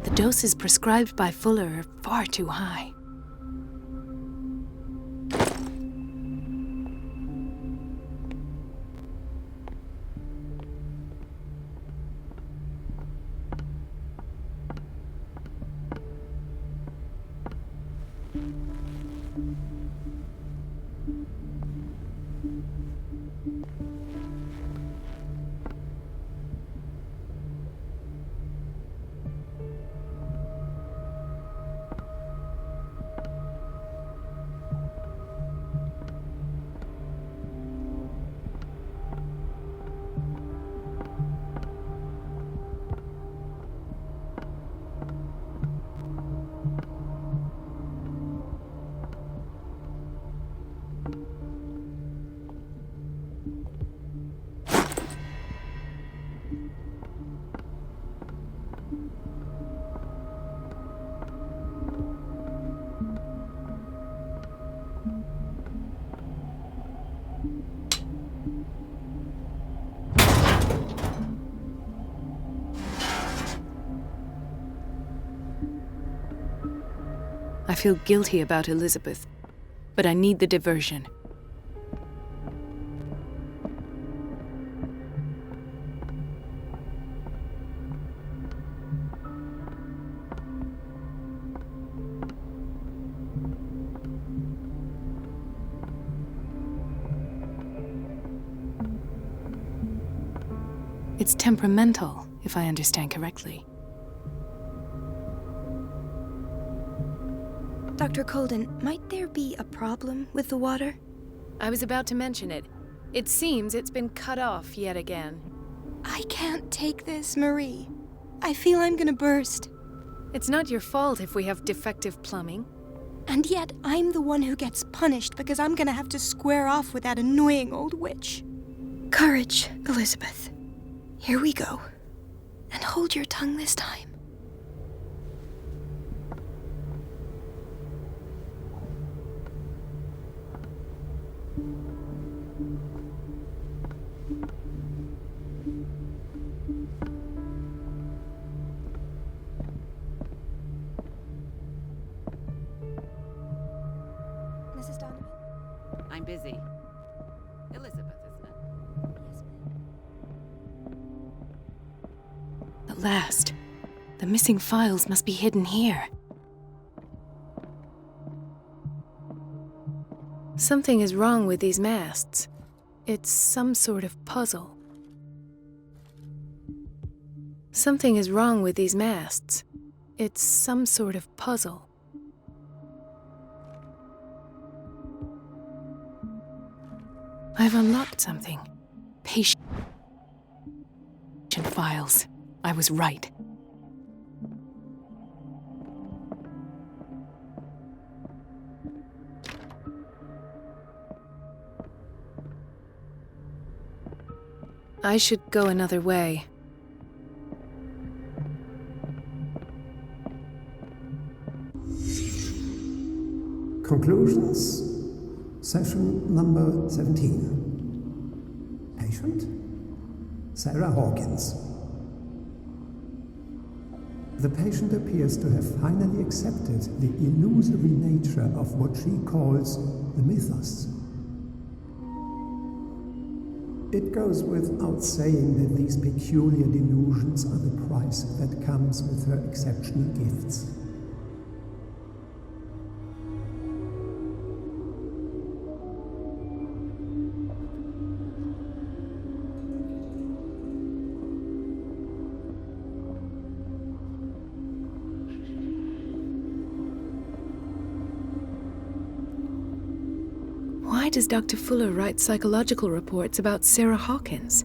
[SPEAKER 10] The doses prescribed by Fuller are far too high. I feel guilty about Elizabeth, but I need the diversion. It's temperamental, if I understand correctly.
[SPEAKER 17] Dr. Colden, might there be a problem with the water?
[SPEAKER 10] I was about to mention it. It seems it's been cut off yet again.
[SPEAKER 17] I can't take this, Marie. I feel I'm gonna burst.
[SPEAKER 10] It's not your fault if we have defective plumbing.
[SPEAKER 17] And yet, I'm the one who gets punished because I'm gonna have to square off with that annoying old witch. Courage, Elizabeth. Here we go. And hold your tongue this time.
[SPEAKER 18] Mrs. Donovan? I'm busy. Elizabeth, isn't it?
[SPEAKER 17] Yes, ma'am.
[SPEAKER 10] At last. The missing files must be hidden here. Something is wrong with these masts. It's some sort of puzzle. Something is wrong with these masts. It's some sort of puzzle. I've unlocked something. Patient files. I was right. I should go another way.
[SPEAKER 14] Conclusions. Session number 17. Patient? Sarah Hawkins. The patient appears to have finally accepted the illusory nature of what she calls the mythos. It goes without saying that these peculiar delusions are the price that comes with her exceptional gifts.
[SPEAKER 10] does Dr. Fuller write psychological reports about Sarah Hawkins?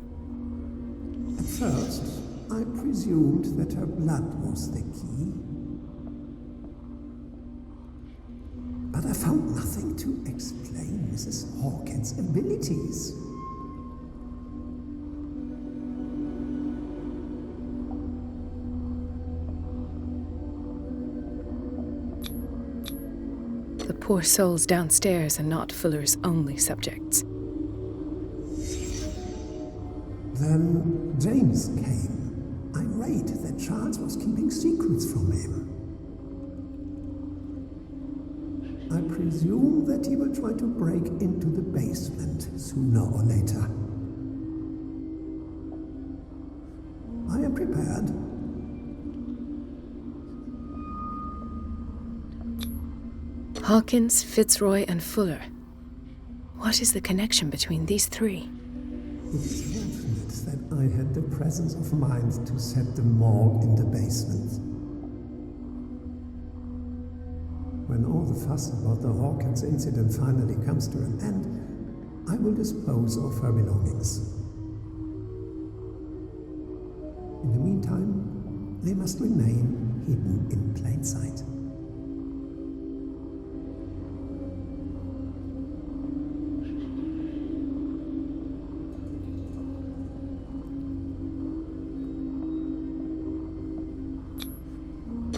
[SPEAKER 19] At first, I presumed that her blood was the key. But I found nothing to explain Mrs. Hawkins' abilities.
[SPEAKER 10] The poor souls downstairs are not Fuller's only subjects.
[SPEAKER 19] Then James came, irate that Charles was keeping secrets from him. I presume that he will try to break into the basement sooner or later. I am prepared.
[SPEAKER 10] Hawkins, Fitzroy, and Fuller. What is the connection between these three?
[SPEAKER 19] It is fortunate that I had the presence of mind to set them all in the basement. When all the fuss about the Hawkins incident finally comes to an end, I will dispose of her belongings. In the meantime, they must remain hidden in plain sight.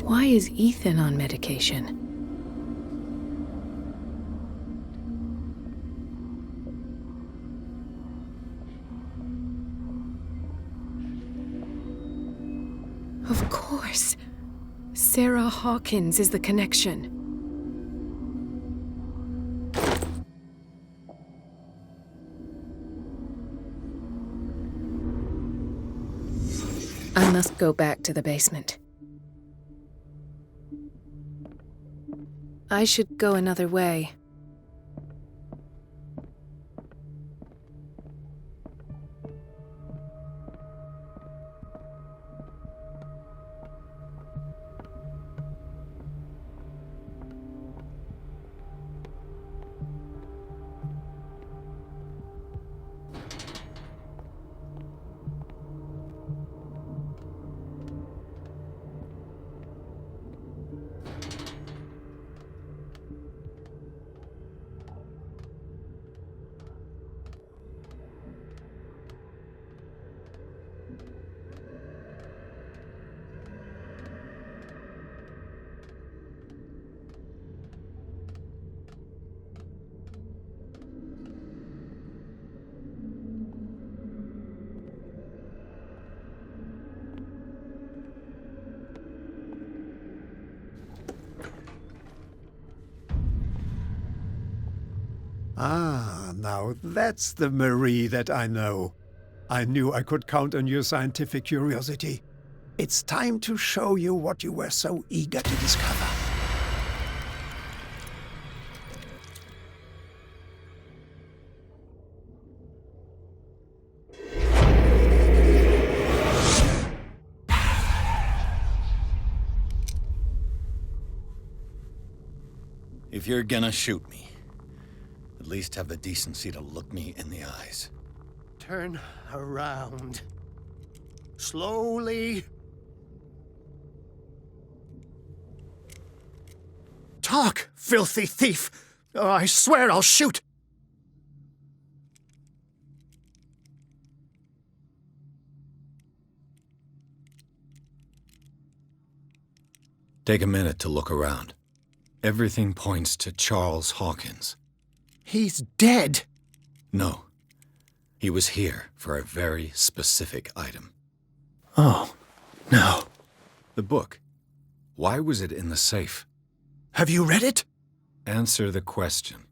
[SPEAKER 10] Why is Ethan on medication? Of course. Sarah Hawkins is the connection. I must go back to the basement. I should go another way.
[SPEAKER 14] Ah, now that's the Marie that I know. I knew I could count on your scientific curiosity. It's time to show you what you were so eager to discover.
[SPEAKER 1] If you're gonna shoot me, at least have the decency to look me in the eyes.
[SPEAKER 12] Turn around. Slowly. Talk, filthy thief! Or I swear I'll shoot!
[SPEAKER 1] Take a minute to look around. Everything points to Charles Hawkins.
[SPEAKER 12] He's dead!
[SPEAKER 1] No. He was here for a very specific item.
[SPEAKER 12] Oh, no.
[SPEAKER 1] The book. Why was it in the safe?
[SPEAKER 12] Have you read it?
[SPEAKER 1] Answer the question.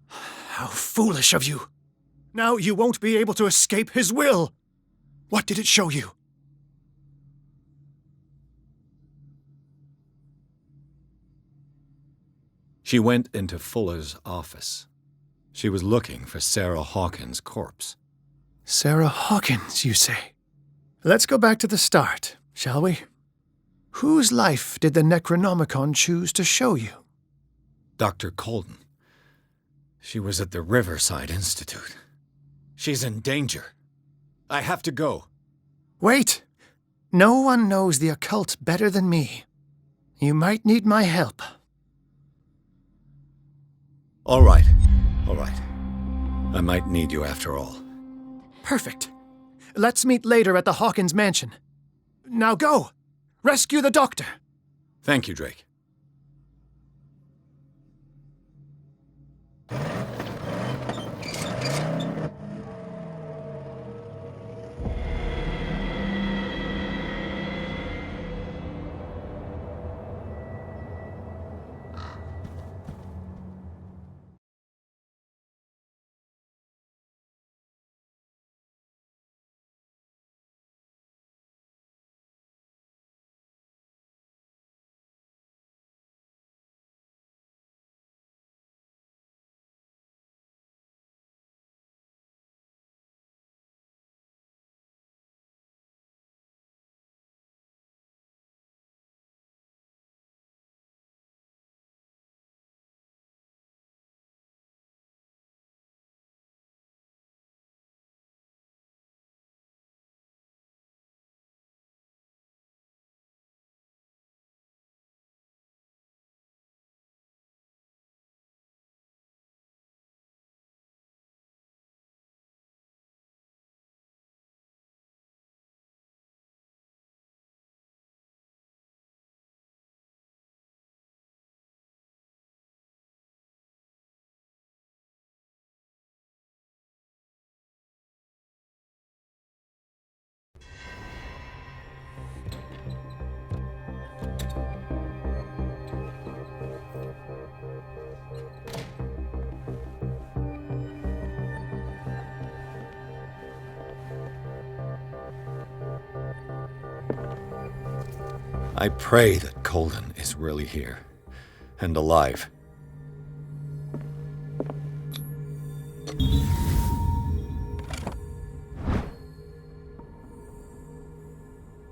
[SPEAKER 12] How foolish of you! Now you won't be able to escape his will! What did it show you?
[SPEAKER 1] She went into Fuller's office. She was looking for Sarah Hawkins' corpse.
[SPEAKER 12] Sarah Hawkins, you say? Let's go back to the start, shall we? Whose life did the Necronomicon choose to show you?
[SPEAKER 1] Dr. Colden. She was at the Riverside Institute. She's in danger. I have to go.
[SPEAKER 16] Wait! No one knows the occult better than me. You might need my help.
[SPEAKER 1] All right. All right. I might need you after all.
[SPEAKER 16] Perfect. Let's meet later at the Hawkins mansion. Now go! Rescue the doctor!
[SPEAKER 1] Thank you, Drake. I pray that Colden is really here and alive.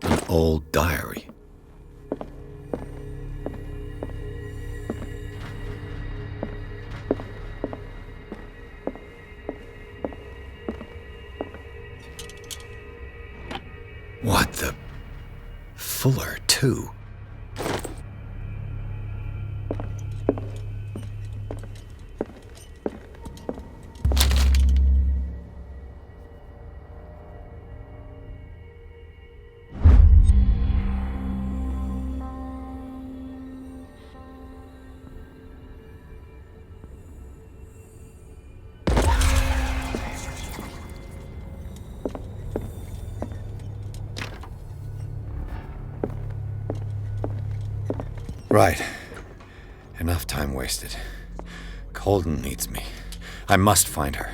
[SPEAKER 1] An old diary. What the... Fuller, too. Right. Enough time wasted. Colden needs me. I must find her.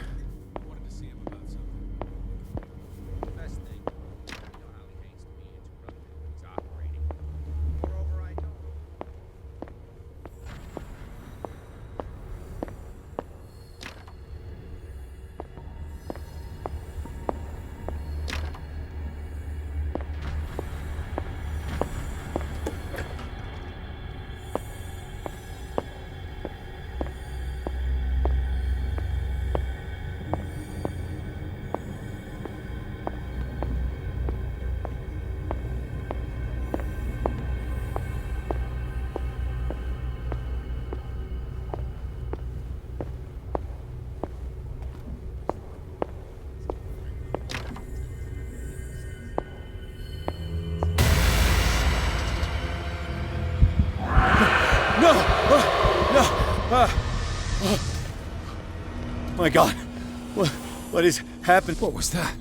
[SPEAKER 1] My God, what has happened? What was that?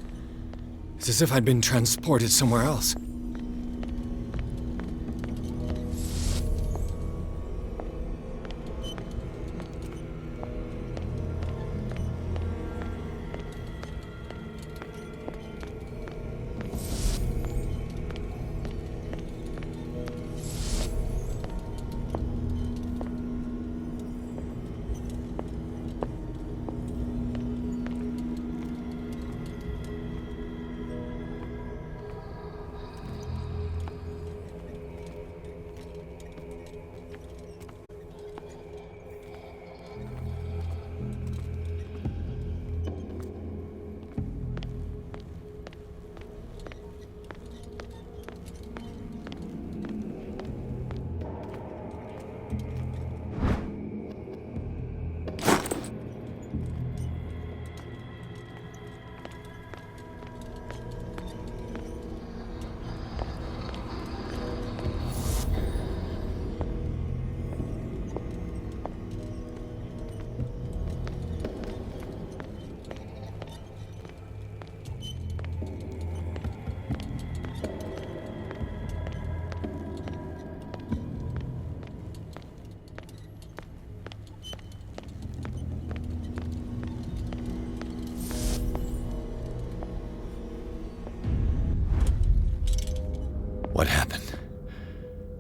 [SPEAKER 1] It's as if I'd been transported somewhere else. What happened?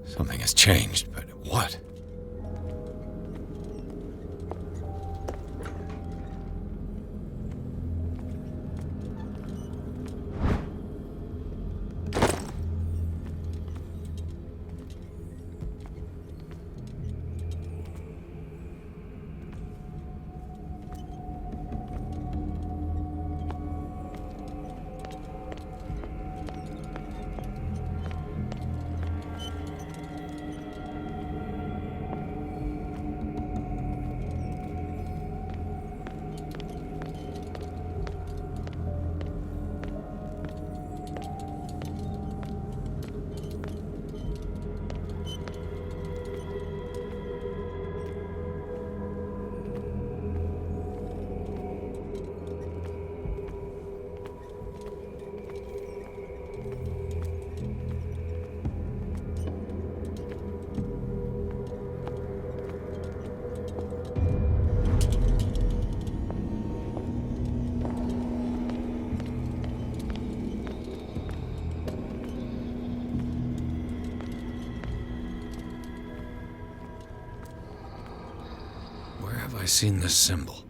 [SPEAKER 1] Something has changed, but what? Where have I seen this symbol?